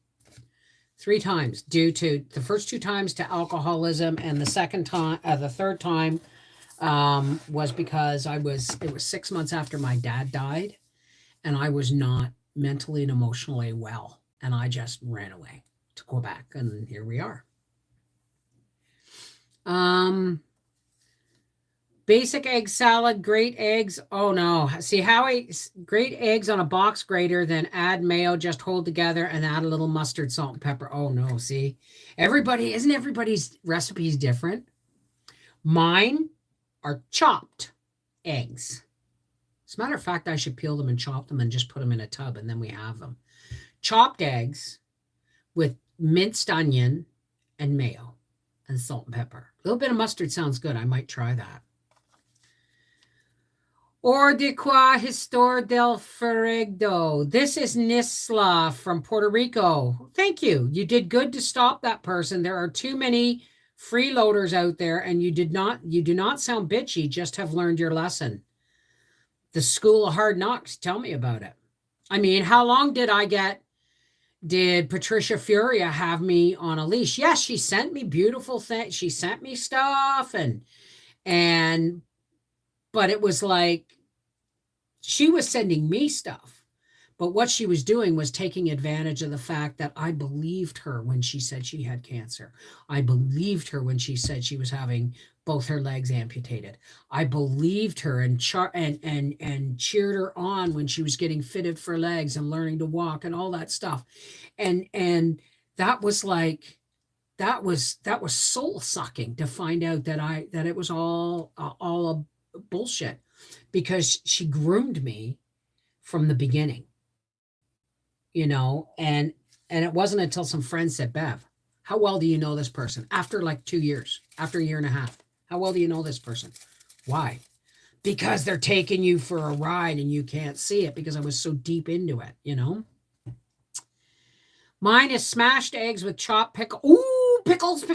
3 times due to the first 2 times to alcoholism, and the third time was because it was 6 months after my dad died, and I was not mentally and emotionally well, and I just ran away to Quebec, and here we are. Basic egg salad, great eggs. Oh no. See, Howie, great eggs on a box grater, then add mayo, just hold together and add a little mustard, salt, and pepper. Oh no. See, isn't everybody's recipes different? Mine are chopped eggs. As a matter of fact, I should peel them and chop them and just put them in a tub, and then we have them. Chopped eggs with minced onion and mayo and salt and pepper. A little bit of mustard sounds good. I might try that. Or de qua Histor del Ferregdo. This is Nisla from Puerto Rico. Thank you. You did good to stop that person. There are too many freeloaders out there, and you do not sound bitchy, just have learned your lesson. The school of hard knocks. Tell me about it. I mean, how long did Patricia Furia have me on a leash? Yes, she sent me beautiful things. She sent me stuff but it was like she was sending me stuff. But what she was doing was taking advantage of the fact that I believed her when she said she had cancer. I believed her when she said she was having both her legs amputated. I believed her and cheered her on when she was getting fitted for legs and learning to walk and all that stuff. And that was like that was soul sucking to find out that it was all a bullshit, because she groomed me from the beginning, and it wasn't until some friends said, Bev, how well do you know this person? After like 2 years, after a year and a half, how well do you know this person? Why? Because they're taking you for a ride and you can't see it, because I was so deep into it. Mine is smashed eggs with chopped pickle. Ooh, pickles.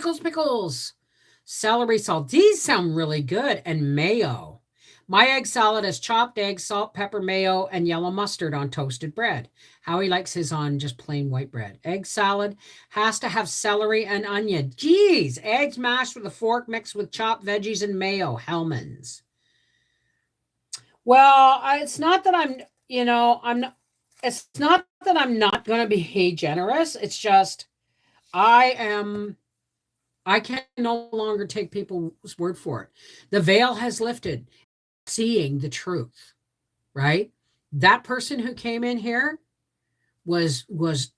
Celery salt. These sound really good. And mayo. My egg salad is chopped eggs, salt, pepper, mayo, and yellow mustard on toasted bread. Howie likes his on just plain white bread. Egg salad has to have celery and onion. Geez, eggs mashed with a fork mixed with chopped veggies and mayo. Hellman's. Well, it's not that it's not that I'm not going to be generous. It's just I can no longer take people's word for it. The veil has lifted, seeing the truth, right? That person who came in here was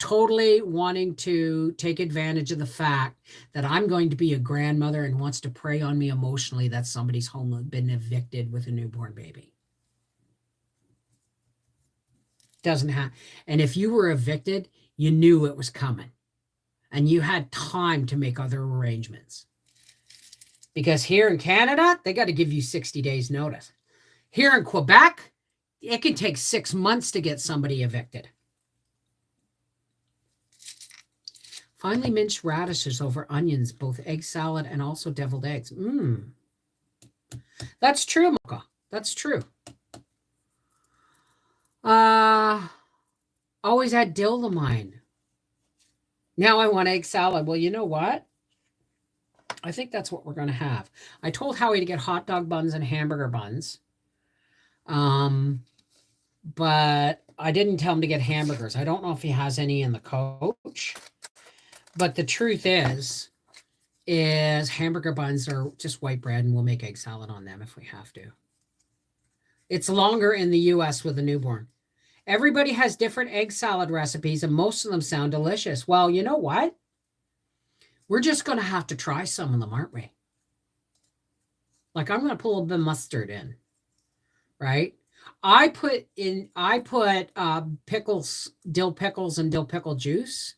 totally wanting to take advantage of the fact that I'm going to be a grandmother and wants to prey on me emotionally that somebody's home been evicted with a newborn baby. Doesn't have. And if you were evicted, you knew it was coming. And you had time to make other arrangements. Because here in Canada, they got to give you 60 days notice. Here in Quebec, it can take 6 months to get somebody evicted. Finely minced radishes over onions, both egg salad and also deviled eggs. That's true, Mocha. That's true. Always add dill to mine. Now I want egg salad. Well, you know what? I think that's what we're going to have. I told Howie to get hot dog buns and hamburger buns. But I didn't tell him to get hamburgers. I don't know if he has any in the coach. But the truth is hamburger buns are just white bread, and we'll make egg salad on them if we have to. It's longer in the U.S. with a newborn. Everybody has different egg salad recipes, and most of them sound delicious. Well, you know what? We're just going to have to try some of them, aren't we? Like, I'm going to put a little bit of mustard in, right? I put pickles, dill pickles and dill pickle juice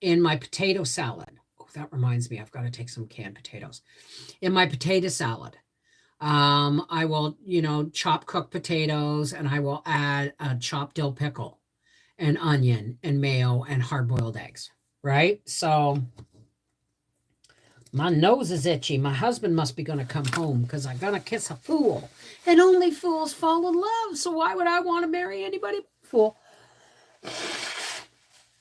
in my potato salad. Oh, that reminds me, I've got to take some canned potatoes. In my potato salad, I will, chop cooked potatoes, and I will add a chopped dill pickle and onion and mayo and hard-boiled eggs, right? So my nose is itchy. My husband must be going to come home because I'm going to kiss a fool. And only fools fall in love. So why would I want to marry anybody but a fool?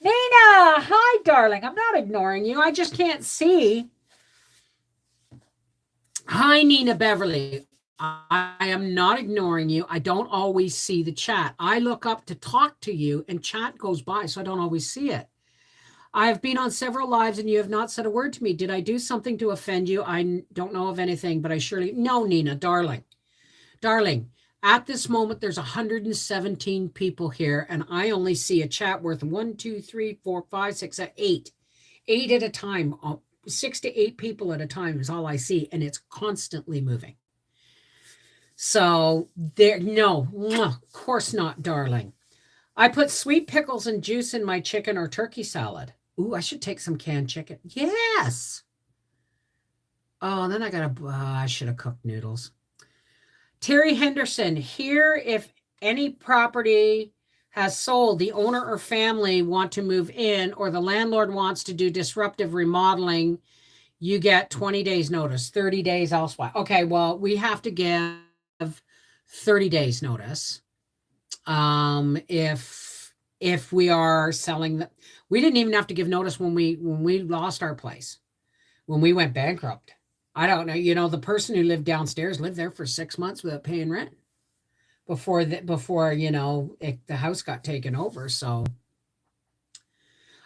Nina, hi, darling. I'm not ignoring you. I just can't see. Hi, Nina Beverly. I am not ignoring you. I don't always see the chat. I look up to talk to you, and chat goes by, so I don't always see it. I have been on several lives, and you have not said a word to me. Did I do something to offend you? I don't know of anything, but I surely... No, Nina, darling. Darling, at this moment, there's 117 people here, and I only see a chat worth 1, 2, 3, 4, 5, 6, 8. 8 at a time. 6 to 8 people at a time is all I see, and it's constantly moving. So no, of course not, darling. I put sweet pickles and juice in my chicken or turkey salad. Ooh, I should take some canned chicken. Yes. Oh, then I should have cooked noodles. Terry Henderson, here, if any property has sold, the owner or family want to move in, or the landlord wants to do disruptive remodeling, you get 20 days notice, 30 days elsewhere. Okay, well, we have to give 30 days notice. If we are selling we didn't even have to give notice when we lost our place, when we went bankrupt. I don't know, the person who lived downstairs lived there for 6 months without paying rent before the house got taken over. So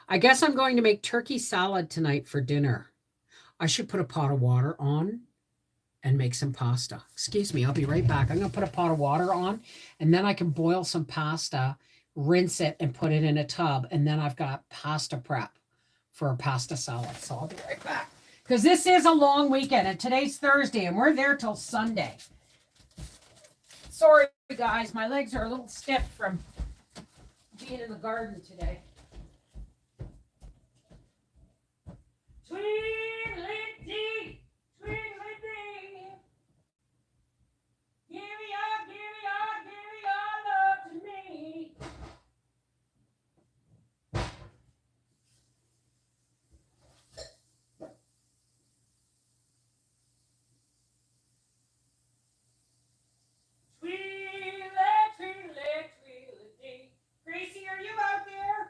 I guess I'm going to make turkey salad tonight for dinner. I should put a pot of water on and make some pasta. Excuse me, I'll be right back. I'm going to put a pot of water on, and then I can boil some pasta, rinse it, and put it in a tub. And then I've got pasta prep for a pasta salad. So I'll be right back. Because this is a long weekend, and today's Thursday, and we're there till Sunday. Sorry, guys, my legs are a little stiff from being in the garden today. Tweedledee, tweedledee. Give your love to me. Tweedledee. Gracie, are you out there?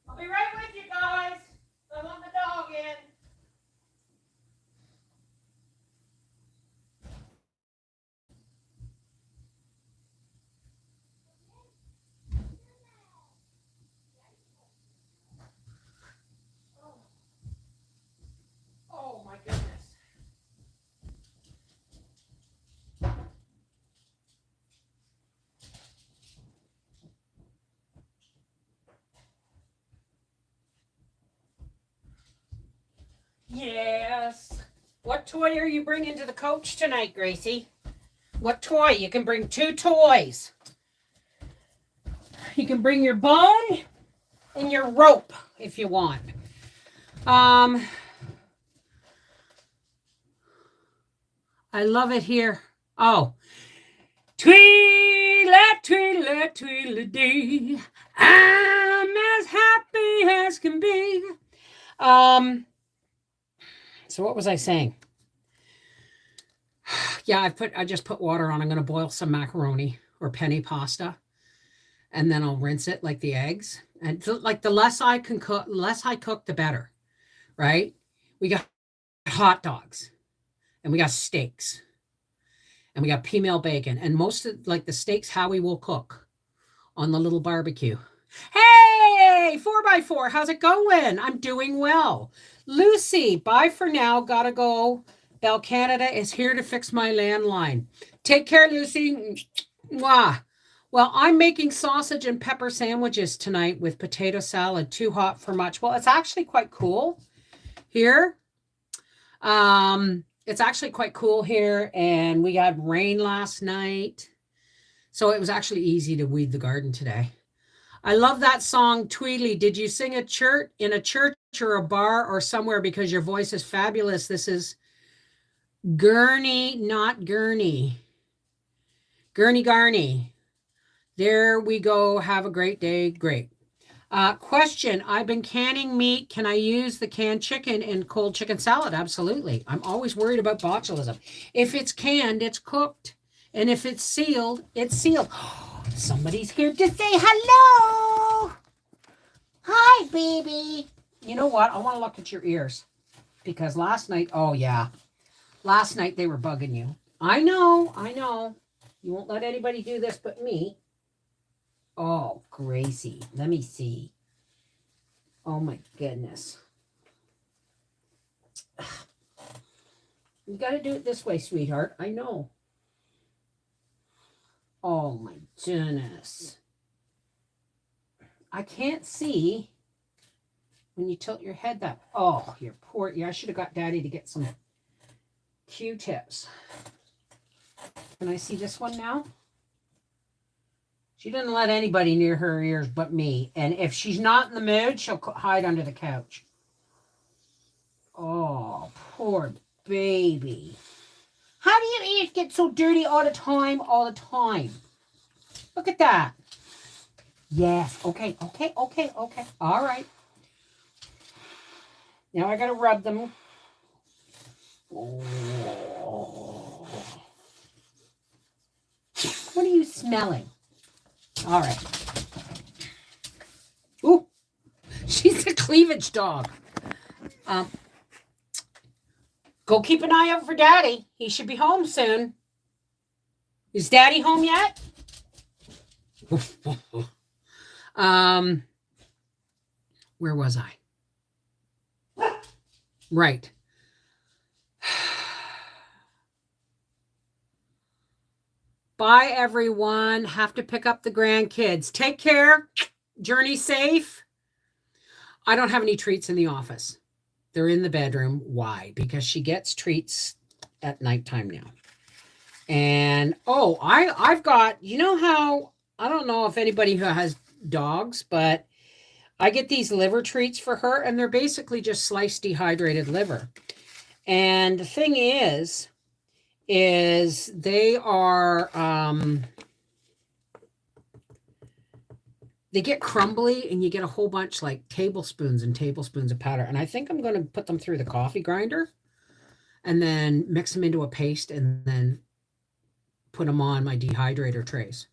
I'll be right with you guys. I want the dog in. Oh my goodness. Yes. What toy are you bringing to the coach tonight, Gracie? What toy? You can bring 2 toys. You can bring your bone and your rope if you want. I love it here. Oh. Tweedledee. I'm as happy as can be. So what was I saying? Yeah, I just put water on. I'm going to boil some macaroni or penny pasta, and then I'll rinse it like the eggs. And like the less I cook, the better, right? We got hot dogs, and we got steaks, and we got female bacon, and most of like the steaks, Howie will cook on the little barbecue. Hey, 4x4, how's it going? I'm doing well. Lucy, bye for now. Gotta go. Bell Canada is here to fix my landline. Take care, Lucy. Mwah. Well, I'm making sausage and pepper sandwiches tonight with potato salad. Too hot for much. Well, it's actually quite cool here. It's actually quite cool here, and we got rain last night, so it was actually easy to weed the garden today. I love that song, Tweedly. Did you sing in a church or a bar or somewhere? Because your voice is fabulous. This is Gurney, not Gurney. Gurney Garney. There we go. Have a great day. Great. Question. I've been canning meat. Can I use the canned chicken in cold chicken salad? Absolutely. I'm always worried about botulism. If it's canned, it's cooked. And if it's sealed, it's sealed. Somebody's here to say hello. Hi, baby. You know what? I want to look at your ears. Because last night, last night they were bugging you. I know. You won't let anybody do this but me. Oh, Gracie. Let me see. Oh, my goodness. You got to do it this way, sweetheart. I know. Oh, my goodness. I can't see when you tilt your head that. Oh, you're poor. Yeah, I should have got Daddy to get some Q-tips. Can I see this one now? She doesn't let anybody near her ears but me. And if she's not in the mood, she'll hide under the couch. Oh, poor baby. How do your ears get so dirty all the time, all the time? Look at that. Yes. Okay. All right. Now I got to rub them. Oh. What are you smelling? All right. Ooh, she's a cleavage dog. Go keep an eye out for Daddy. He should be home soon. Is Daddy home yet? Where was I? Right. Bye, everyone. Have to pick up the grandkids. Take care. Journey safe. I don't have any treats in the office. They're in the bedroom. Why? Because she gets treats at nighttime now. And I've got, you know how, I don't know if anybody who has dogs, but I get these liver treats for her, and they're basically just sliced dehydrated liver. And the thing is they are they get crumbly, and you get a whole bunch, like tablespoons and tablespoons of powder. And I think I'm going to put them through the coffee grinder and then mix them into a paste and then put them on my dehydrator trays.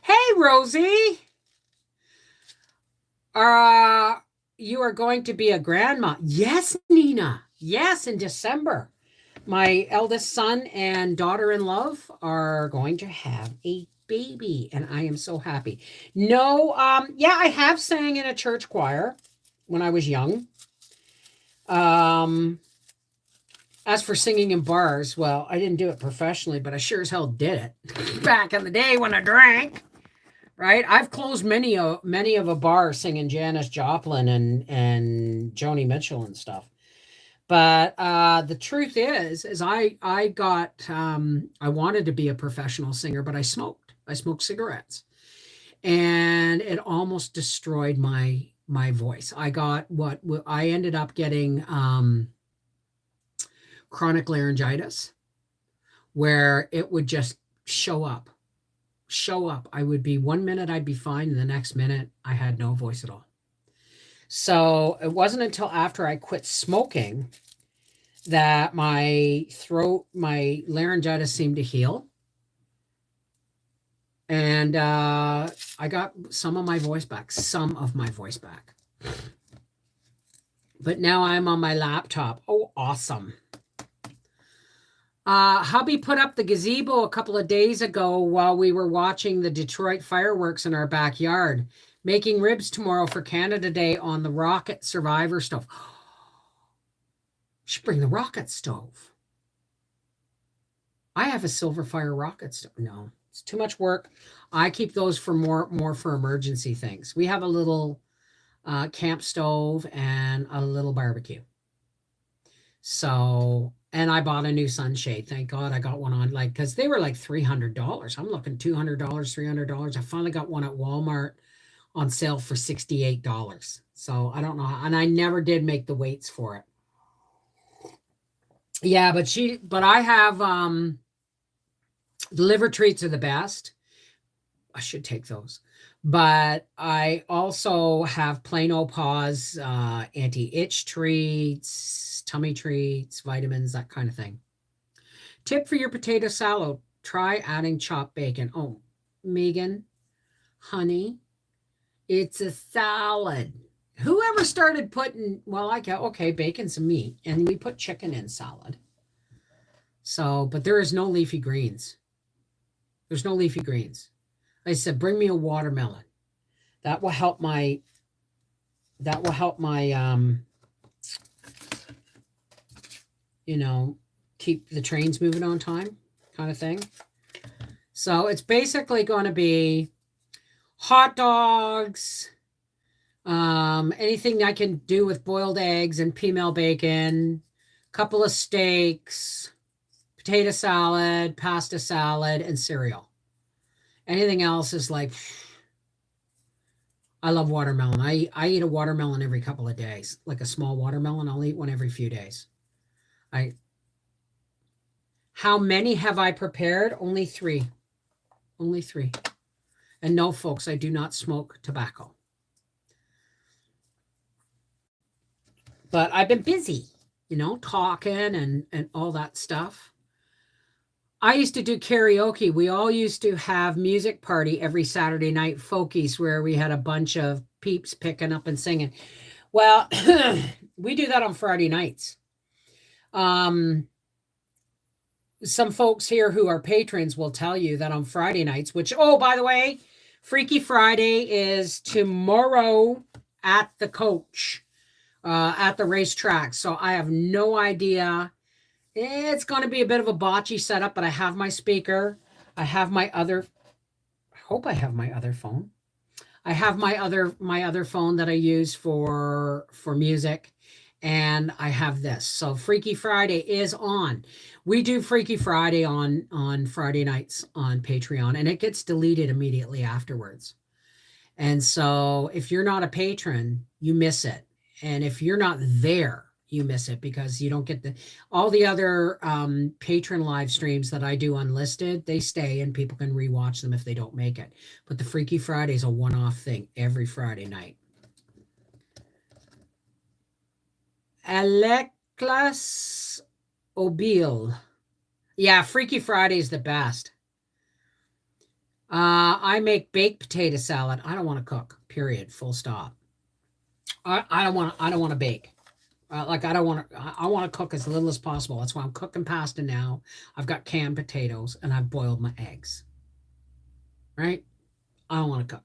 Hey, Rosie. You are going to be a grandma. Yes, Nina. Yes, in December. My eldest son and daughter-in-law are going to have a baby, and I am so happy. No, yeah, I have sang in a church choir when I was young. As for singing in bars, well, I didn't do it professionally, but I sure as hell did it back in the day when I drank. Right, I've closed many of a bar singing Janis Joplin and Joni Mitchell and stuff. But the truth is I wanted to be a professional singer, but I smoked cigarettes, and it almost destroyed my voice. I ended up getting chronic laryngitis, where it would just show up. I would be 1 minute I'd be fine, and the next minute I had no voice at all. So it wasn't until after I quit smoking that my laryngitis seemed to heal. And I got some of my voice back. But now I'm on my laptop. Oh, awesome. Hubby put up the gazebo a couple of days ago while we were watching the Detroit fireworks in our backyard. Making ribs tomorrow for Canada Day on the rocket survivor stove. Should bring the rocket stove. I have a silver fire rocket stove. No, it's too much work. I keep those for more for emergency things. We have a little camp stove and a little barbecue. So, and I bought a new sunshade. Thank God I got one on, like, because they were like $300. I'm looking $200, $300. I finally got one at Walmart on sale for $68. So I don't know how, and I never did make the weights for it. Yeah, but I have the liver treats are the best. I should take those. But I also have plain old paws, anti-itch treats, tummy treats, vitamins, that kind of thing. Tip for your potato salad: try adding chopped bacon. Oh, Megan, honey, it's a salad. Whoever started putting, bacon's a meat, and we put chicken in salad. So, but there is no leafy greens. There's no leafy greens. I said, bring me a watermelon. That will help my keep the trains moving on time kind of thing. So it's basically going to be hot dogs, anything I can do with boiled eggs and female bacon, couple of steaks, potato salad, pasta salad, and cereal. Anything else is like, I love watermelon. I eat a watermelon every couple of days, like a small watermelon. I'll eat one every few days. I How many have I prepared? Only 3. Only 3. And no, folks, I do not smoke tobacco. But I've been busy, talking and all that stuff. I used to do karaoke. We all used to have music party every Saturday night, folkies, where we had a bunch of peeps picking up and singing. Well, we do that on Friday nights. Some folks here who are patrons will tell you that on Friday nights, which, oh, by the way, Freaky Friday is tomorrow at the coach, at the racetrack. So I have no idea. It's going to be a bit of a botchy setup, but I have my speaker. I hope I have my other phone. I have my other phone that I use for music, and I have this. So Freaky Friday is on. We do Freaky Friday on Friday nights on Patreon, and it gets deleted immediately afterwards. And so if you're not a patron, you miss it. And if you're not there, you miss it, because you don't get all the other patron live streams that I do unlisted. They stay and people can rewatch them if they don't make it. But the Freaky Friday is a one-off thing every Friday night. Aleklas Obil. Yeah, Freaky Friday is the best. I make baked potato salad. I don't want to cook, period, full stop. I don't want to bake. I want to cook as little as possible. That's why I'm cooking pasta now. I've got canned potatoes and I've boiled my eggs. Right? I don't want to cook.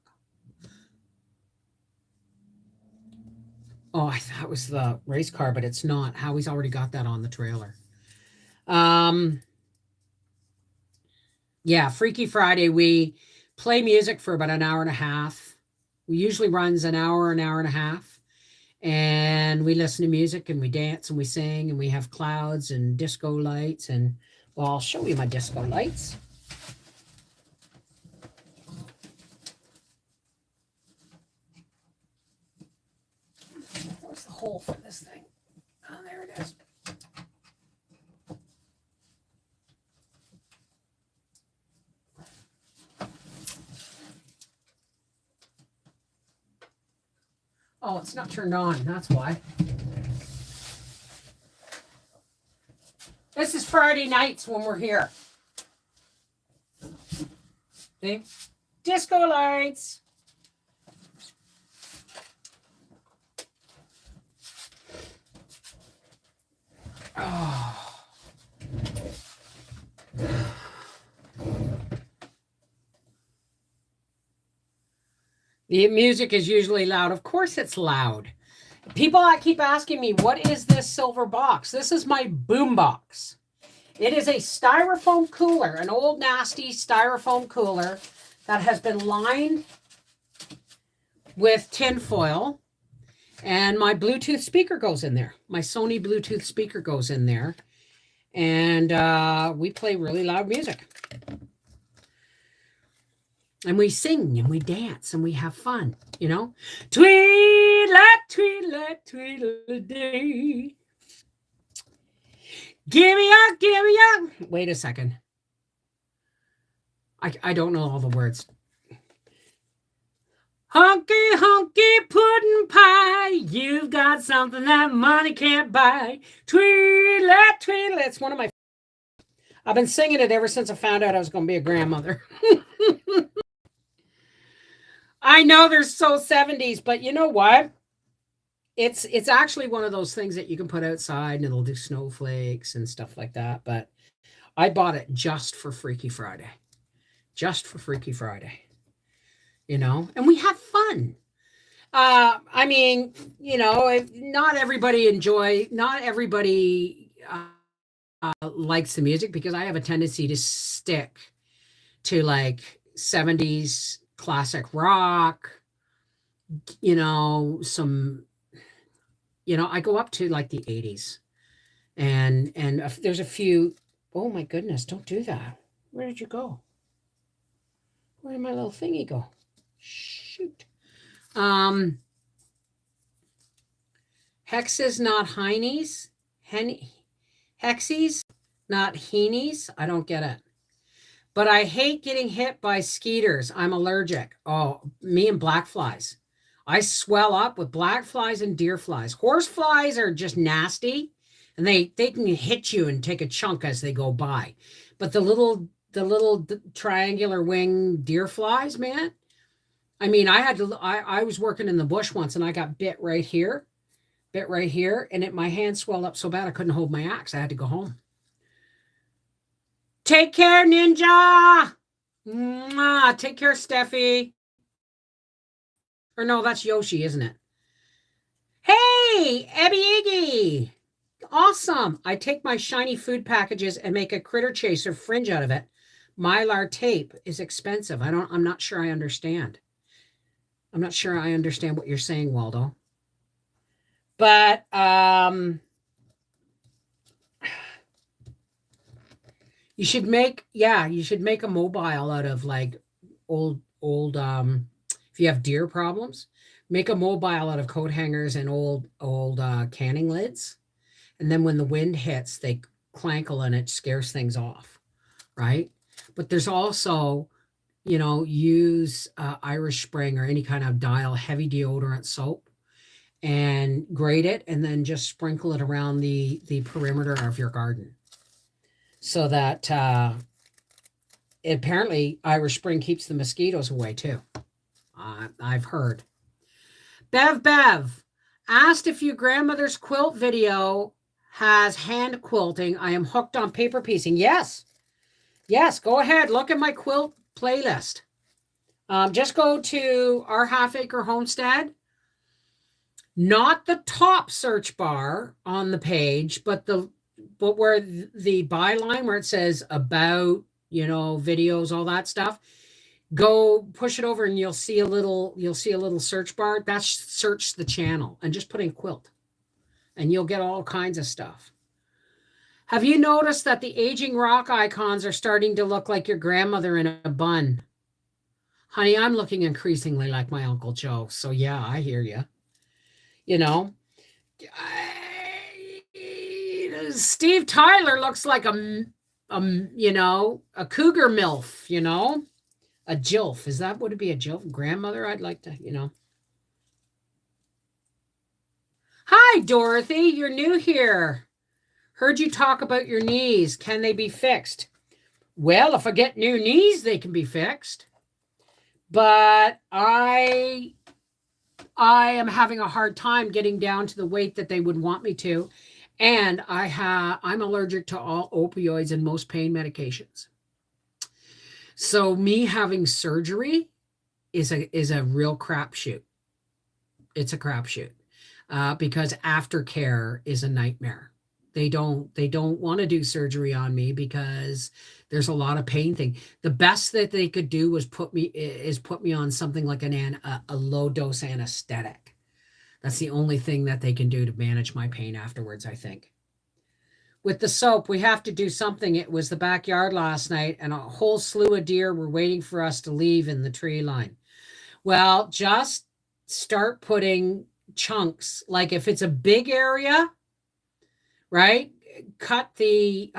Oh, I thought it was the race car, but it's not. Howie's already got that on the trailer. Yeah, Freaky Friday, we play music for about an hour and a half. We usually runs an hour and a half. And we listen to music and we dance and we sing and we have clouds and disco lights. And, well, I'll show you my disco lights. Where's the hole for this thing? Oh, there it is. Oh, it's not turned on. That's why. This is Friday nights when we're here. See? Disco lights. Oh. The music is usually loud. Of course it's loud. People keep asking me, what is this silver box? This is my boom box. It is a styrofoam cooler, an old nasty styrofoam cooler that has been lined with tin foil. And my Bluetooth speaker goes in there. My Sony Bluetooth speaker goes in there. And we play really loud music. And we sing and we dance and we have fun, Tweedlet, tweedlet, tweedledee. Give me a. Wait a second. I don't know all the words. Honky, honky pudding pie. You've got something that money can't buy. Tweedlet, tweedlet. It's one of my. I've been singing it ever since I found out I was going to be a grandmother. I know they're so 70s, but you know what? It's actually one of those things that you can put outside and it'll do snowflakes and stuff like that. But I bought it just for Freaky Friday. Just for Freaky Friday. And we have fun. I mean, not everybody likes the music, because I have a tendency to stick to like 70s classic rock, some, I go up to like the 80s and there's a few. Oh my goodness, don't do that. Where did you go? Where did my little thingy go? Shoot. Hexes, not heinies. Hexies, not heenies. I don't get it. But I hate getting hit by skeeters. I'm allergic. Oh, me and black flies. I swell up with black flies and deer flies. Horse flies are just nasty, and they can hit you and take a chunk as they go by. But the little triangular wing deer flies, man. I mean, I was working in the bush once and I got bit right here, and my hand swelled up so bad I couldn't hold my axe. I had to go home. Take care, Ninja. Mwah. Take care, Steffi. Or no, that's Yoshi, isn't it? Hey, Abby Iggy. Awesome. I take my shiny food packages and make a critter chaser fringe out of it. Mylar tape is expensive. I'm not sure I understand. I'm not sure I understand what you're saying, Waldo. But you should make a mobile out of like old if you have deer problems, make a mobile out of coat hangers and old canning lids. And then when the wind hits, they clankle and it scares things off, right? But there's also, use Irish Spring or any kind of Dial heavy deodorant soap and grate it and then just sprinkle it around the perimeter of your garden. So that apparently Irish Spring keeps the mosquitoes away too. I've heard. Bev asked if your grandmother's quilt video has hand quilting. I am hooked on paper piecing. Yes, go ahead. Look at my quilt playlist. Just go to Our Half Acre Homestead. Not the top search bar on the page, but where the byline where it says about, videos, all that stuff. Go push it over and you'll see a little search bar. That's search the channel and just put in quilt and you'll get all kinds of stuff. Have you noticed that the aging rock icons are starting to look like your grandmother in a bun? Honey, I'm looking increasingly like my Uncle Joe. So yeah, I hear you. Steve Tyler looks like a cougar MILF, a JILF. Would it be a JILF? Grandmother? I'd like to, Hi, Dorothy. You're new here. Heard you talk about your knees. Can they be fixed? Well, if I get new knees, they can be fixed. But I am having a hard time getting down to the weight that they would want me to. And I'm allergic to all opioids and most pain medications. So me having surgery is a real crapshoot. It's a crapshoot because aftercare is a nightmare. They don't want to do surgery on me because there's a lot of pain thing. The best that they could do was put me on something like a low dose anesthetic. That's the only thing that they can do to manage my pain afterwards, I think. With the soap, we have to do something. It was the backyard last night, and a whole slew of deer were waiting for us to leave in the tree line. Well, just start putting chunks. Like if it's a big area, right? Cut the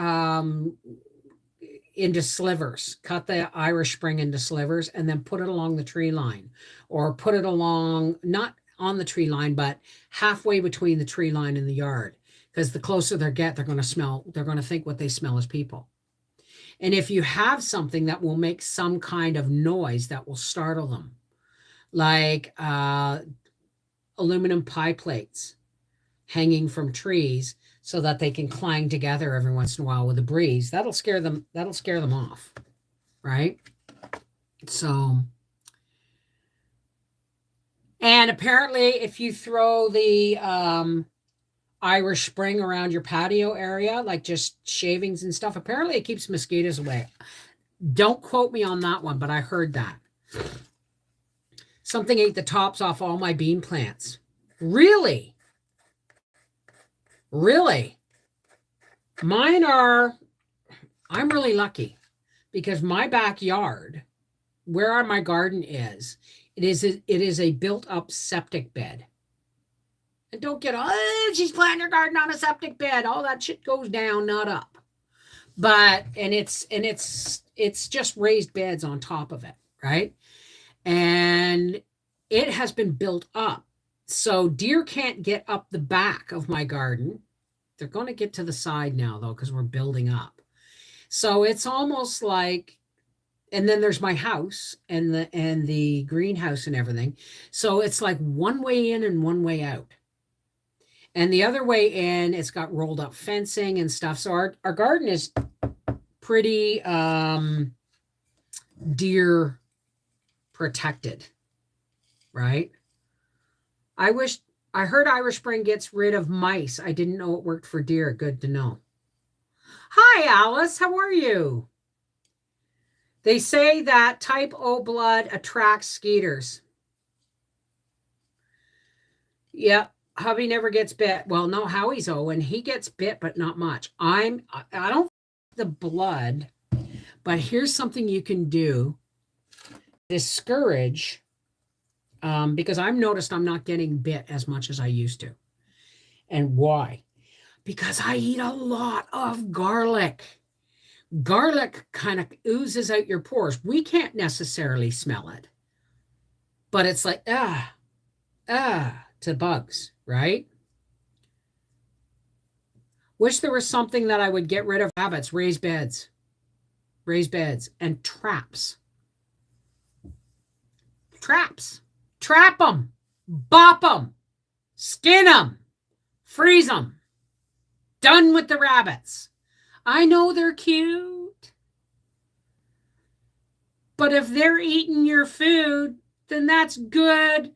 into slivers. Cut the Irish Spring into slivers, and then put it along the tree line, or put it along not on the tree line, but halfway between the tree line and the yard. Because the closer they get, they're going to think what they smell is people. And if you have something that will make some kind of noise that will startle them, like aluminum pie plates hanging from trees so that they can clang together every once in a while with a breeze, that'll scare them off, right? So, and apparently if you throw the Irish Spring around your patio area, like just shavings and stuff, apparently it keeps mosquitoes away. Don't quote me on that one, but I heard that. Something ate the tops off all my bean plants. Really? I'm really lucky because my backyard, where my garden is It is a built-up septic bed. And don't get, oh, she's planting her garden on a septic bed. All that shit goes down, not up. But it's just raised beds on top of it, right? And it has been built up. So deer can't get up the back of my garden. They're going to get to the side now though, because we're building up. So it's almost like, and then there's my house and the greenhouse and everything. So it's like one way in and one way out. And the other way in, it's got rolled up fencing and stuff. So our garden is pretty deer protected, right? I heard Irish Spring gets rid of mice. I didn't know it worked for deer. Good to know. Hi, Alice. How are you? They say that type O blood attracts skeeters. Yep. Hubby never gets bit. Well, no, Howie's O, and he gets bit, but not much. I don't the blood, but here's something you can do. Discourage, because I've noticed I'm not getting bit as much as I used to. And why? Because I eat a lot of garlic. Garlic kind of oozes out your pores. We can't necessarily smell it, but it's like, to bugs, right? Wish there was something that I would get rid of rabbits, raise beds, and traps. Traps. Trap them, bop them, skin them, freeze them. Done with the rabbits. I know they're cute, but if they're eating your food, then that's good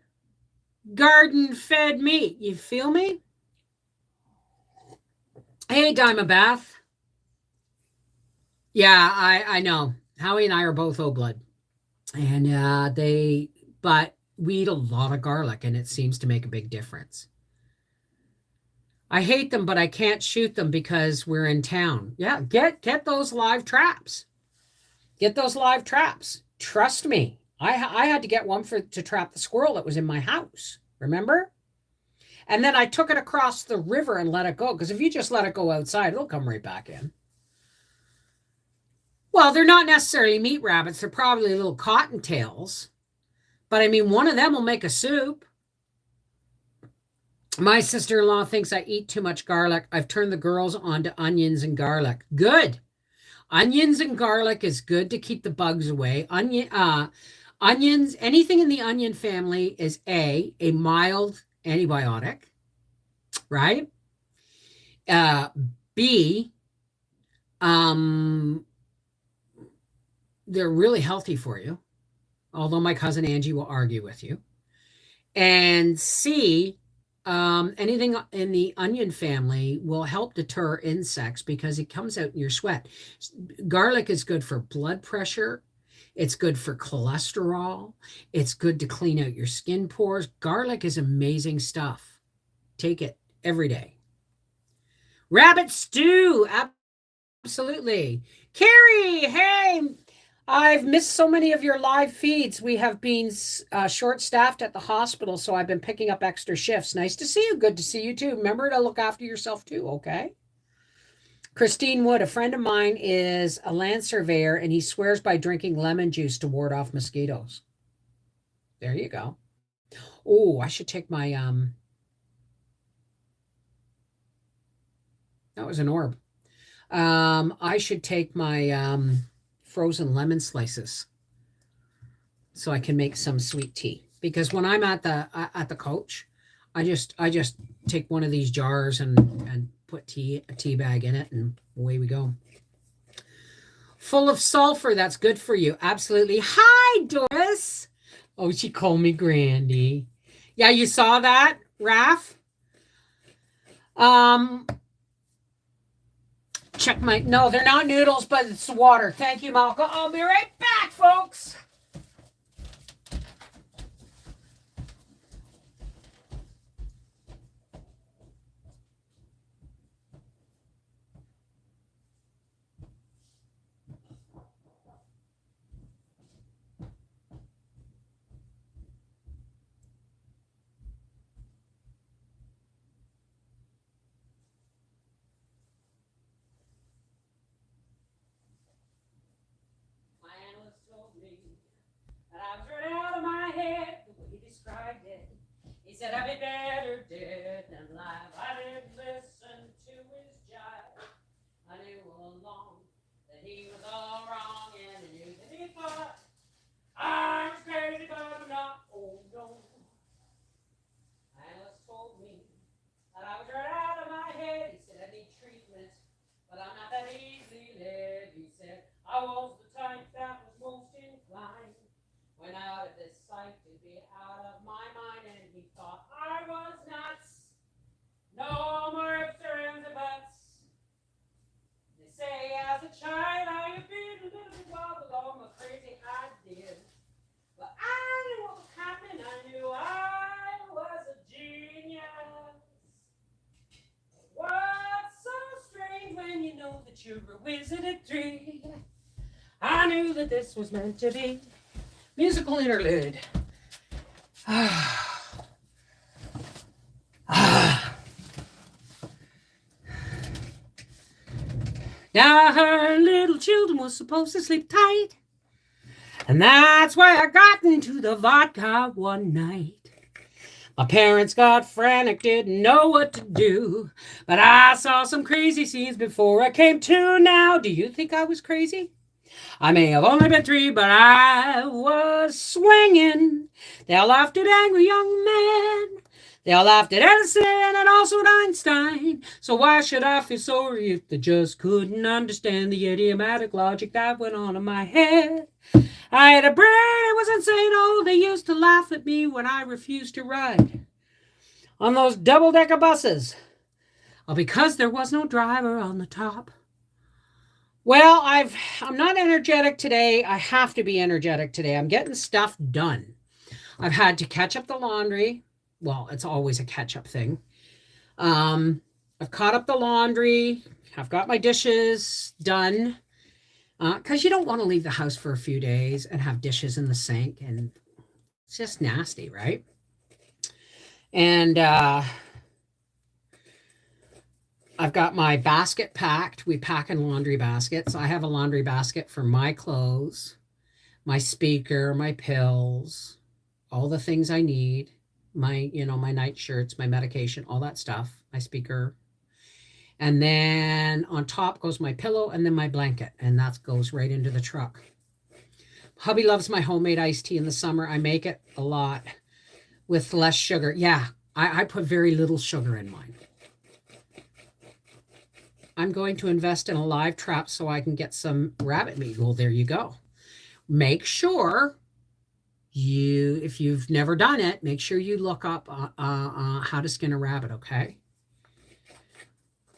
garden-fed meat. You feel me? Hey, Diamond Bath. Yeah, I know. Howie and I are both O-blood. And but we eat a lot of garlic, and it seems to make a big difference. I hate them, but I can't shoot them because we're in town. Yeah, get those live traps. Get those live traps. Trust me. I had to get one to trap the squirrel that was in my house. Remember? And then I took it across the river and let it go. Because if you just let it go outside, it'll come right back in. Well, they're not necessarily meat rabbits. They're probably little cottontails. But I mean, one of them will make a soup. My sister-in-law thinks I eat too much garlic. I've turned the girls onto onions and garlic. Good. Onions and garlic is good to keep the bugs away. Onions, anything in the onion family is a mild antibiotic, right? B, they're really healthy for you, although my cousin Angie will argue with you. And C, anything in the onion family will help deter insects because it comes out in your sweat. Garlic is good for blood pressure. It's good for cholesterol. It's good to clean out your skin pores. Garlic is amazing stuff. Take it every day. Rabbit stew. Absolutely. Carrie, hey. I've missed so many of your live feeds. We have been short-staffed at the hospital, so I've been picking up extra shifts. Nice to see you. Good to see you, too. Remember to look after yourself, too, okay? Christine Wood, a friend of mine is a land surveyor, and he swears by drinking lemon juice to ward off mosquitoes. There you go. Oh, I should take my... That was an orb. I should take my... frozen lemon slices so I can make some sweet tea, because when I'm at the coach, I just take one of these jars and put a tea bag in it, and away we go. Full of sulfur, that's good for you. Absolutely. Hi, Doris. Oh, she called me Grandy. Yeah, you saw that, Raph? Check my... No, they're not noodles, but it's water. Thank you, Malcolm. I'll be right back, folks. He said I'd be better dead than alive. I didn't listen to his jive. I knew all along that he was all wrong, and I knew that he thought I was crazy, but I'm not. Oh no. Analyst told me that I was right out of my head. He said I need treatment, but I'm not that easily led. He said I was the type that was most inclined when out of this sight to be out of my mind, and he thought I was nuts. No more ifs or ands or buts. They say as a child I have been a little wild along the crazy idea, but I knew what was happening. I knew I was a genius. What's so strange when you know that you're a wizard at 3? I knew that this was meant to be. Musical interlude. Now her little children was supposed to sleep tight, and that's why I got into the vodka one night. My parents got frantic, didn't know what to do, but I saw some crazy scenes before I came to. Now, do you think I was crazy? I may have only been 3, but I was swinging. They all laughed at angry young men. They all laughed at Edison and also at Einstein. So why should I feel sorry if they just couldn't understand the idiomatic logic that went on in my head? I had a brain, it was insane. Oh, they used to laugh at me when I refused to ride on those double-decker buses. Well, because there was no driver on the top. Well, I'm not energetic today. I have to be energetic today. I'm getting stuff done. I've had to catch up the laundry. Well, it's always a catch-up thing. I've caught up the laundry. I've got my dishes done. Because you don't want to leave the house for a few days and have dishes in the sink. And it's just nasty, right? And I've got my basket packed. We pack in laundry baskets. I have a laundry basket for my clothes, my speaker, my pills, all the things I need, my night shirts, my medication, all that stuff, my speaker. And then on top goes my pillow and then my blanket. And that goes right into the truck. Hubby loves my homemade iced tea in the summer. I make it a lot with less sugar. Yeah, I put very little sugar in mine. I'm going to invest in a live trap so I can get some rabbit meat. Well, there you go. Make sure if you've never done it, make sure you look up how to skin a rabbit, okay?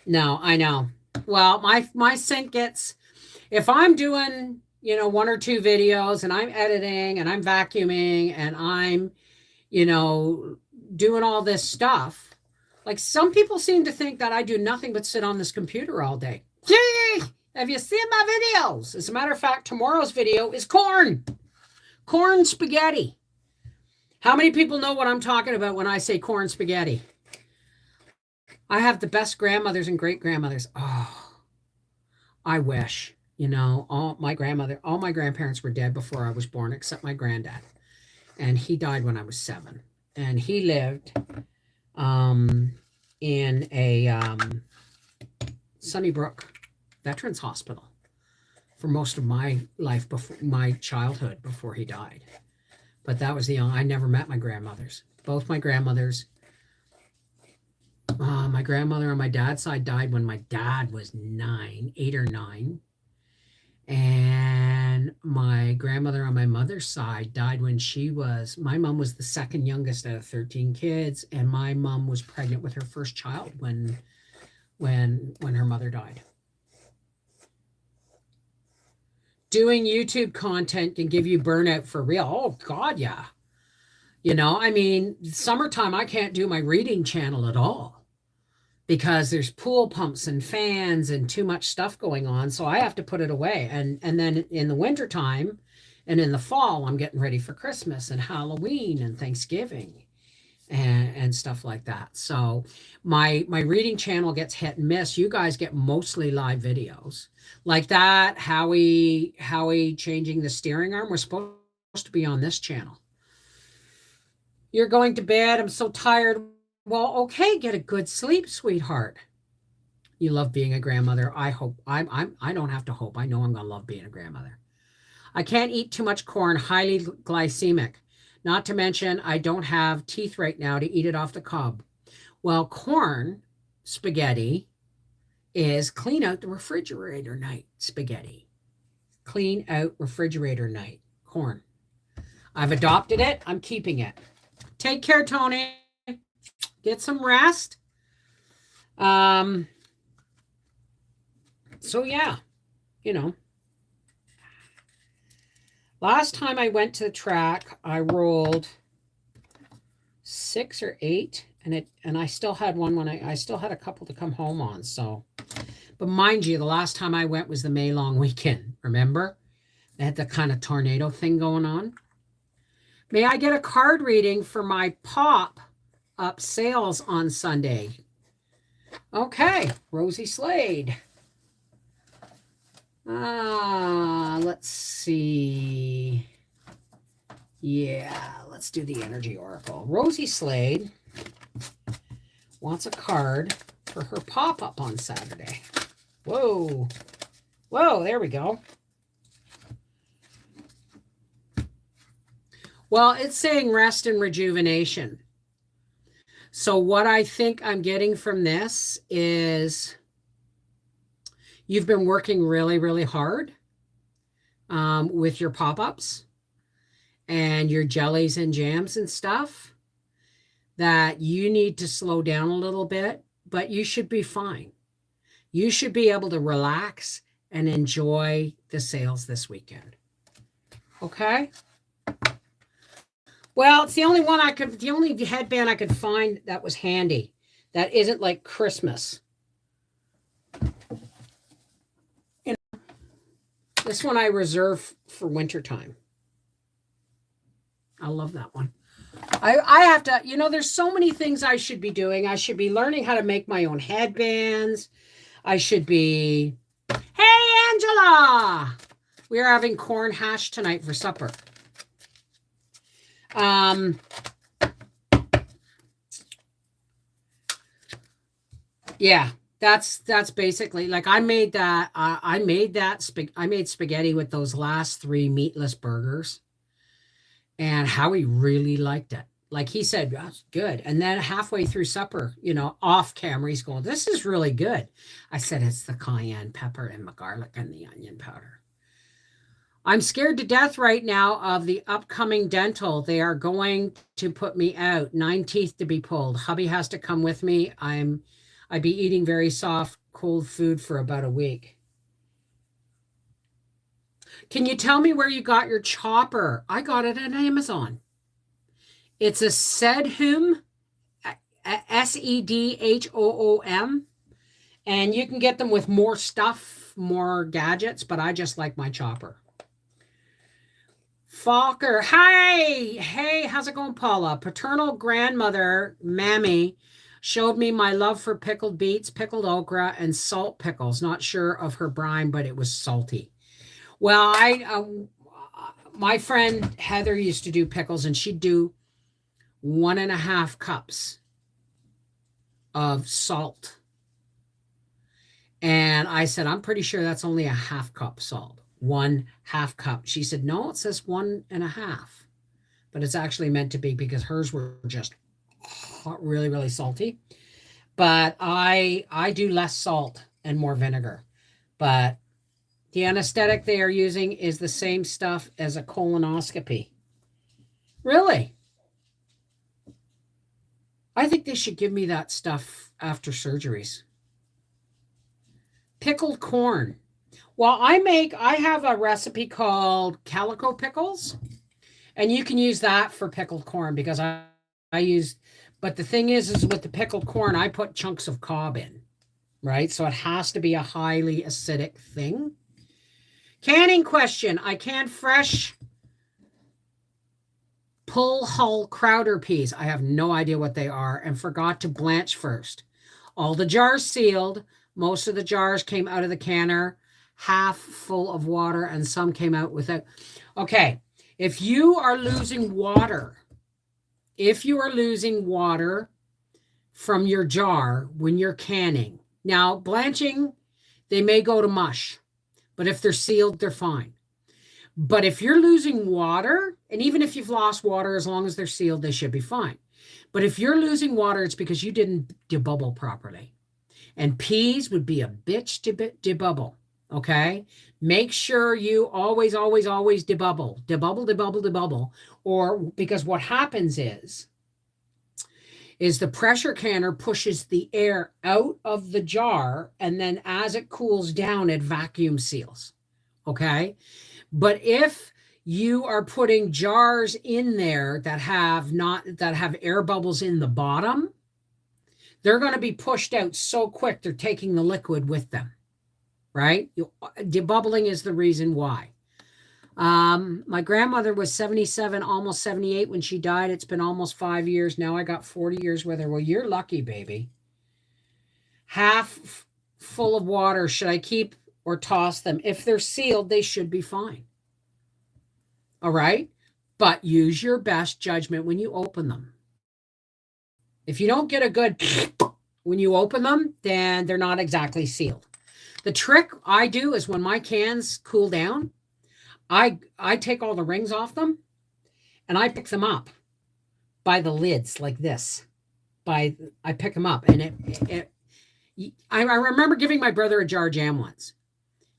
No, I know. Well, my sink gets, if I'm doing, 1 or 2 videos and I'm editing and I'm vacuuming and I'm, doing all this stuff, like some people seem to think that I do nothing but sit on this computer all day. Gee, have you seen my videos? As a matter of fact, tomorrow's video is corn spaghetti. How many people know what I'm talking about when I say corn spaghetti? I have the best grandmothers and great grandmothers. Oh, I wish, all my grandparents were dead before I was born, except my granddad. And he died when I was 7. And he lived in a Sunnybrook Veterans Hospital for most of my life, before my childhood, before he died. But that was I never met my grandmothers. Both my grandmothers, my grandmother on my dad's side died when my dad was 8 or 9. And my grandmother on my mother's side died when my mom was the second youngest out of 13 kids. And my mom was pregnant with her first child when her mother died. Doing YouTube content can give you burnout for real. Oh God, yeah. Summertime, I can't do my reading channel at all because there's pool pumps and fans and too much stuff going on. So I have to put it away. And then in the wintertime and in the fall, I'm getting ready for Christmas and Halloween and Thanksgiving and stuff like that. So my reading channel gets hit and miss. You guys get mostly live videos like that. Howie changing the steering arm. We're supposed to be on this channel. You're going to bed. I'm so tired. Well, okay, get a good sleep, sweetheart. You love being a grandmother. I hope I don't have to hope. I know I'm gonna love being a grandmother. I can't eat too much corn, highly glycemic. Not to mention I don't have teeth right now to eat it off the cob. Well, corn spaghetti is clean out the refrigerator night spaghetti. Clean out refrigerator night corn. I've adopted it. I'm keeping it. Take care, Tony. Get some rest. So yeah, you know, last time I went to the track, I rolled 6 or 8, and I still had one when I still had a couple to come home on. So, but mind you, the last time I went was the May long weekend. Remember, they had the kind of tornado thing going on. May I get a card reading for my pop up sales on Sunday? Okay, Rosie Slade. Let's see. Yeah, let's do the energy oracle. Rosie Slade wants a card for her pop-up on Saturday. Whoa. Whoa, there we go. Well, it's saying rest and rejuvenation. So what I think I'm getting from this is you've been working really, really hard with your pop-ups and your jellies and jams and stuff, that you need to slow down a little bit, but you should be fine. You should be able to relax and enjoy the sales this weekend. Okay? Well, it's the only headband I could find that was handy. That isn't like Christmas. You know, this one I reserve for wintertime. I love that one. I have to, there's so many things I should be doing. I should be learning how to make my own headbands. I should be, hey, Angela, we are having corn hash tonight for supper. Yeah, that's basically, like, I made spaghetti with those last 3 meatless burgers, and Howie really liked it. Like, he said, that's good. And then halfway through supper, off camera, he's going, this is really good. I said, it's the cayenne pepper and the garlic and the onion powder. I'm scared to death right now of the upcoming dental. They are going to put me out. 9 teeth to be pulled. Hubby has to come with me. I'd be eating very soft, cold food for about a week. Can you tell me where you got your chopper? I got it on Amazon. It's a Sedhoom, Sedhoom. And you can get them with more stuff, more gadgets, but I just like my chopper. Falker, hi. Hey, how's it going, Paula? Paternal grandmother, Mammy, showed me my love for pickled beets, pickled okra, and salt pickles. Not sure of her brine, but it was salty. Well, my friend Heather used to do pickles, and she'd do 1.5 cups of salt. And I said, I'm pretty sure that's only a 1/2 cup salt. 1/2 cup. She said, no, it says 1.5. But it's actually meant to be, because hers were just really, really salty. But I do less salt and more vinegar. But the anesthetic they are using is the same stuff as a colonoscopy. Really? I think they should give me that stuff after surgeries. Pickled corn. Well, I have a recipe called Calico Pickles, and you can use that for pickled corn, because I use, but the thing is with the pickled corn, I put chunks of cob in, right? So it has to be a highly acidic thing. Canning question. I canned fresh pull hull Crowder peas. I have no idea what they are, and forgot to blanch first. All the jars sealed. Most of the jars came out of the canner half full of water, and some came out without. Okay, if you are losing water if you are losing water from your jar when you're canning, now blanching, they may go to mush, but if they're sealed, they're fine. But if you're losing water, and even if you've lost water, as long as they're sealed, they should be fine. But if you're losing water, it's because you didn't debubble properly. And peas would be a bitch to debubble, okay? Make sure you always, always, always debubble. Debubble, debubble, debubble. Or because what happens is the pressure canner pushes the air out of the jar, and then as it cools down, it vacuum seals, okay? But if you are putting jars in there that have air bubbles in the bottom, they're going to be pushed out so quick they're taking the liquid with them, right? Debubbling is the reason why. My grandmother was 77, almost 78 when she died. It's been almost 5 years now. I got 40 years with her. Well, you're lucky, baby. Half full of water. Should I keep or toss them? If they're sealed, they should be fine. All right? But use your best judgment when you open them. If you don't get a good when you open them, then they're not exactly sealed. The trick I do is when my cans cool down, I take all the rings off them and I pick them up by the lids like this. I pick them up, and I remember giving my brother a jar of jam once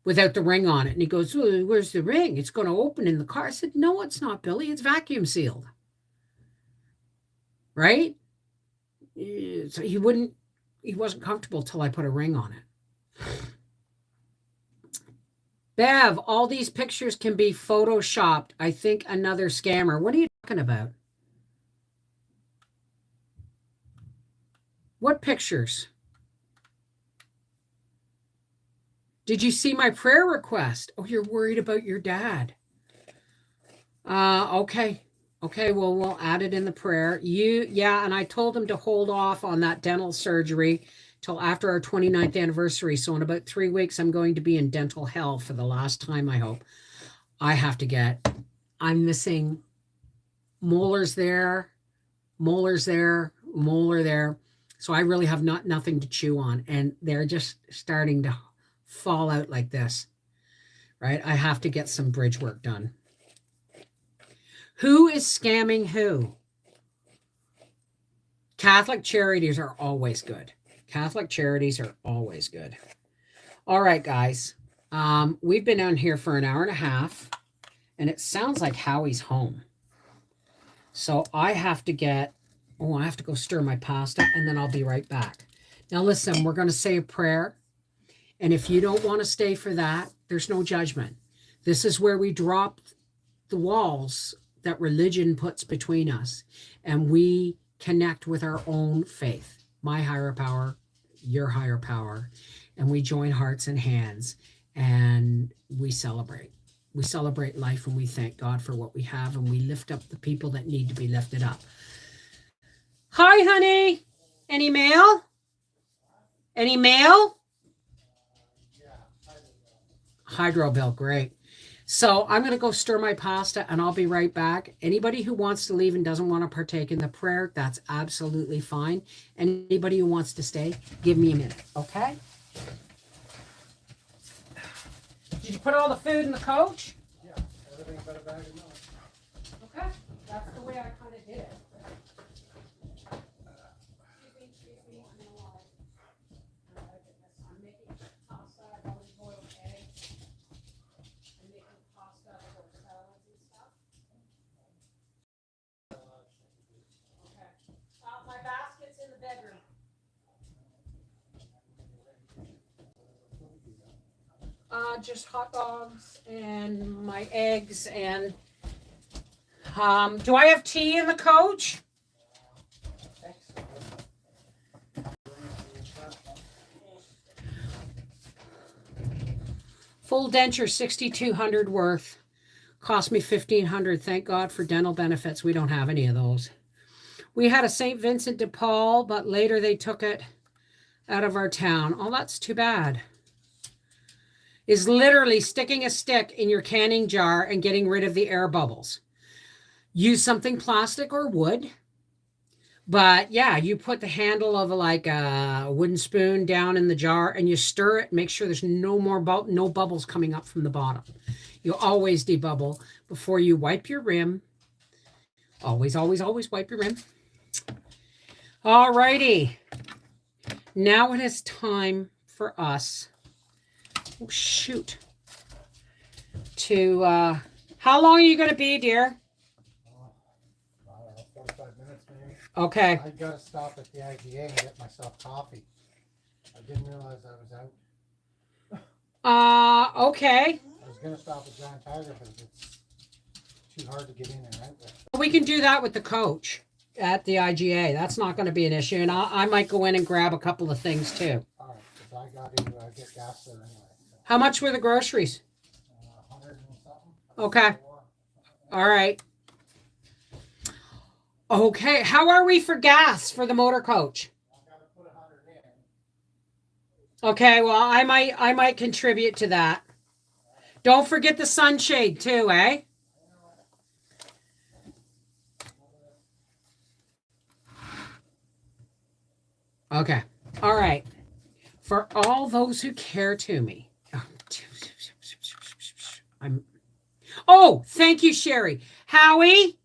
without the ring on it. And he goes, "Oh, where's the ring? It's going to open in the car." I said, "No, it's not, Billy. It's vacuum sealed." Right? So he wasn't comfortable till I put a ring on it. Bev, all these pictures can be photoshopped. I think another scammer. What are you talking about? What pictures? Did you see my prayer request? Oh, you're worried about your dad. Okay. Okay, well, we'll add it in the prayer. And I told him to hold off on that dental surgery till after our 29th anniversary. So in about 3 weeks, I'm going to be in dental hell for the last time, I hope. I'm missing molars there, molar there. So I really have nothing to chew on. And they're just starting to fall out like this, right? I have to get some bridge work done. Who is scamming who? Catholic charities are always good. Catholic charities are always good. All right, guys. We've been on here for an hour and a half, and it sounds like Howie's home. So I have to go stir my pasta, and then I'll be right back. Now, listen, we're going to say a prayer. And if you don't want to stay for that, there's no judgment. This is where we drop the walls that religion puts between us, and we connect with our own faith, my higher power, your higher power, and we join hearts and hands, and we celebrate. We celebrate life, and we thank God for what we have, and we lift up the people that need to be lifted up. Hi, honey. Any mail? Any mail? Hydro bill, great. So I'm going to go stir my pasta, and I'll be right back. Anybody who wants to leave and doesn't want to partake in the prayer, that's absolutely fine. Anybody who wants to stay, give me a minute, okay? Did you put all the food in the coach? Yeah, everything but a bag of milk. Okay, that's the way I kind of did it. I'm making pasta, I've already boiled eggs. I'm making pasta for salads and stuff. Okay. My basket's in the bedroom. Just hot dogs and my eggs and do I have tea in the coach? Full denture, $6,200 worth. Cost me $1,500. Thank God for dental benefits. We don't have any of those. We had a St. Vincent de Paul, but later they took it out of our town. Oh, that's too bad. Is literally sticking a stick in your canning jar and getting rid of the air bubbles. Use something plastic or wood But yeah, you put the handle of like a wooden spoon down in the jar and you stir it. Make sure there's no more no bubbles coming up from the bottom. You always debubble before you wipe your rim. Always, always, always wipe your rim. All righty. Now it is time for us. Oh, shoot. To, how long are you going to be, dear? I don't know, 45 minutes maybe. Okay. I gotta stop at the IGA and get myself coffee. I didn't realize I was out. Okay. I was gonna stop at Giant Tiger, but it's too hard to get in and out there. We can do that with the coach at the IGA. That's not going to be an issue. And I might go in and grab a couple of things too. Alright, because I got to get gas there anyway. So, How much were the groceries? 100 and something. Okay. All right. Okay. How are we for gas for the motor coach? I gotta put 100 in. Okay. Well, I might contribute to that. Don't forget the sunshade too, eh? Okay. All right. For all those who care to me. Oh, thank you, Sherry. Howie,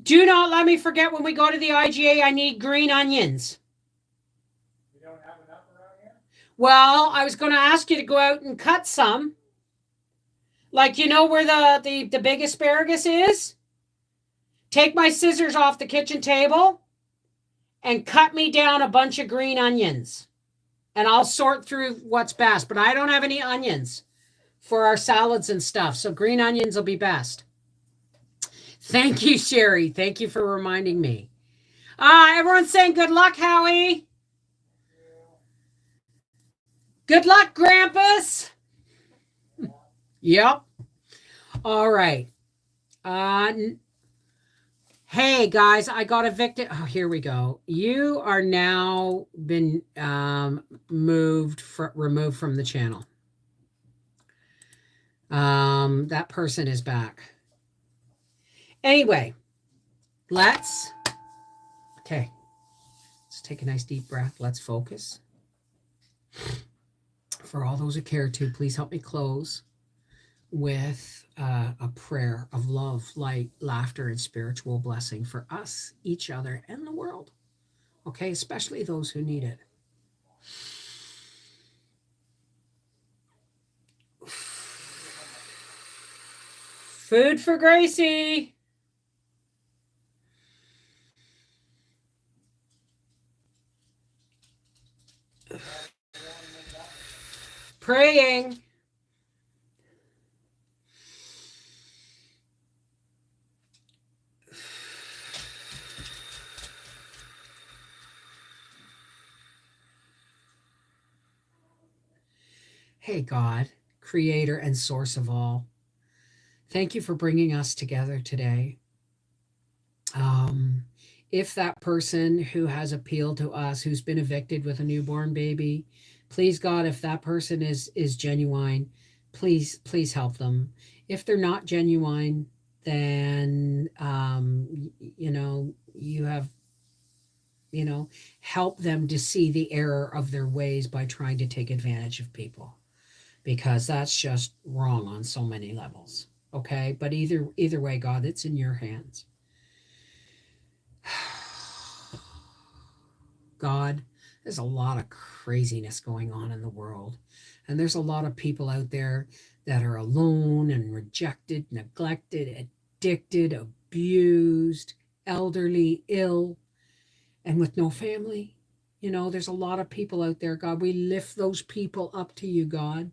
do not let me forget when we go to the IGA, I need green onions. You don't have enough around here? Well, I was going to ask you to go out and cut some. Like, you know where the big asparagus is? Take my scissors off the kitchen table and cut me down a bunch of green onions. And I'll sort through what's best. But I don't have any onions for our salads and stuff. So green onions will be best. Thank you, Sherry. Thank you for reminding me. Everyone's saying good luck, Howie. Good luck, Grampus. Yep. All right. Hey guys, I got evicted. Oh, here we go. You are now been removed from the channel. That person is back. Anyway, let's take a nice deep breath. Let's focus. For all those who care to, please help me close with a prayer of love, light, laughter, and spiritual blessing for us, each other, and the world. Okay, especially those who need it. Food for Gracie. Praying. Hey, God, creator and source of all, thank you for bringing us together today. If that person who has appealed to us, who's been evicted with a newborn baby, please, God, if that person is genuine, please help them. If they're not genuine, then, you have, help them to see the error of their ways by trying to take advantage of people. Because that's just wrong on so many levels. Okay. But either way, God, it's in your hands. God, there's a lot of craziness going on in the world. And there's a lot of people out there that are alone and rejected, neglected, addicted, abused, elderly, ill, and with no family. There's a lot of people out there, God. We lift those people up to you, God.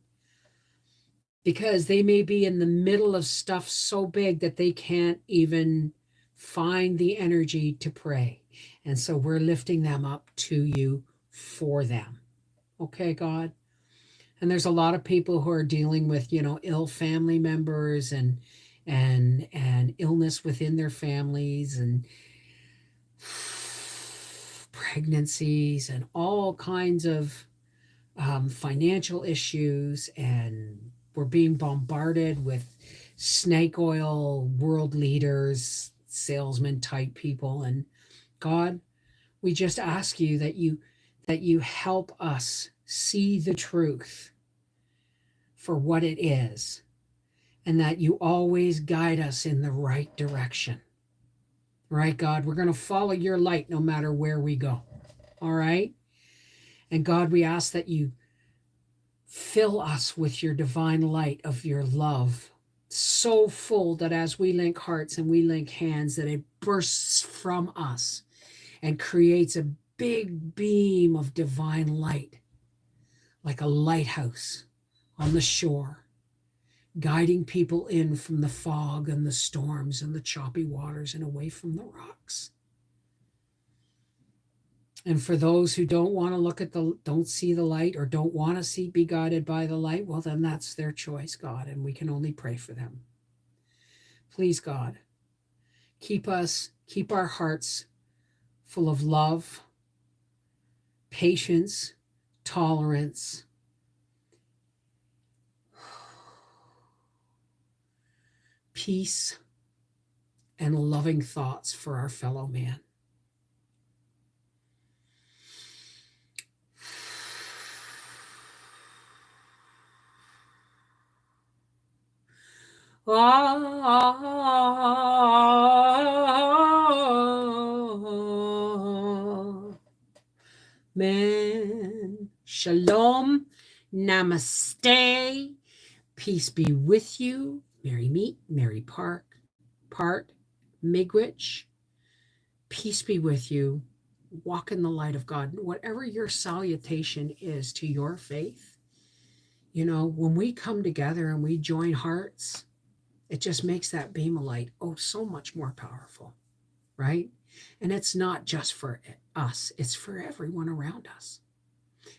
Because they may be in the middle of stuff so big that they can't even find the energy to pray. And so we're lifting them up to you for them. Okay, God? And there's a lot of people who are dealing with, ill family members and illness within their families and pregnancies and all kinds of financial issues, and we're being bombarded with snake oil world leaders, salesman type people. And God, we just ask you that you help us see the truth for what it is, and that you always guide us in the right direction. Right, God, we're going to follow your light no matter where we go. All right? And God, we ask that you fill us with your divine light of your love, so full that as we link hearts and we link hands, that it bursts from us and creates a big beam of divine light, like a lighthouse on the shore, guiding people in from the fog and the storms and the choppy waters and away from the rocks. And for those who don't want to don't see the light, or don't want to be guided by the light, well, then that's their choice, God, and we can only pray for them. Please, God, keep our hearts full of love, patience, tolerance, peace, and loving thoughts for our fellow man. Amen. Shalom. Namaste. Peace be with you. Merry meet, merry part, miigwech. Peace be with you. Walk in the light of God. Whatever your salutation is to your faith, when we come together and we join hearts, it just makes that beam of light so much more powerful, right? And it's not just for us, it's for everyone around us.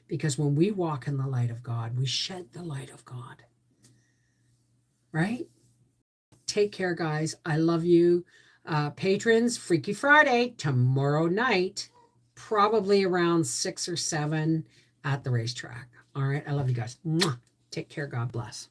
Because when we walk in the light of God, we shed the light of God, right? Take care, guys. I love you. Patrons, Freaky Friday, tomorrow night, probably around 6 or 7 at the racetrack. All right. I love you guys. Mwah. Take care. God bless.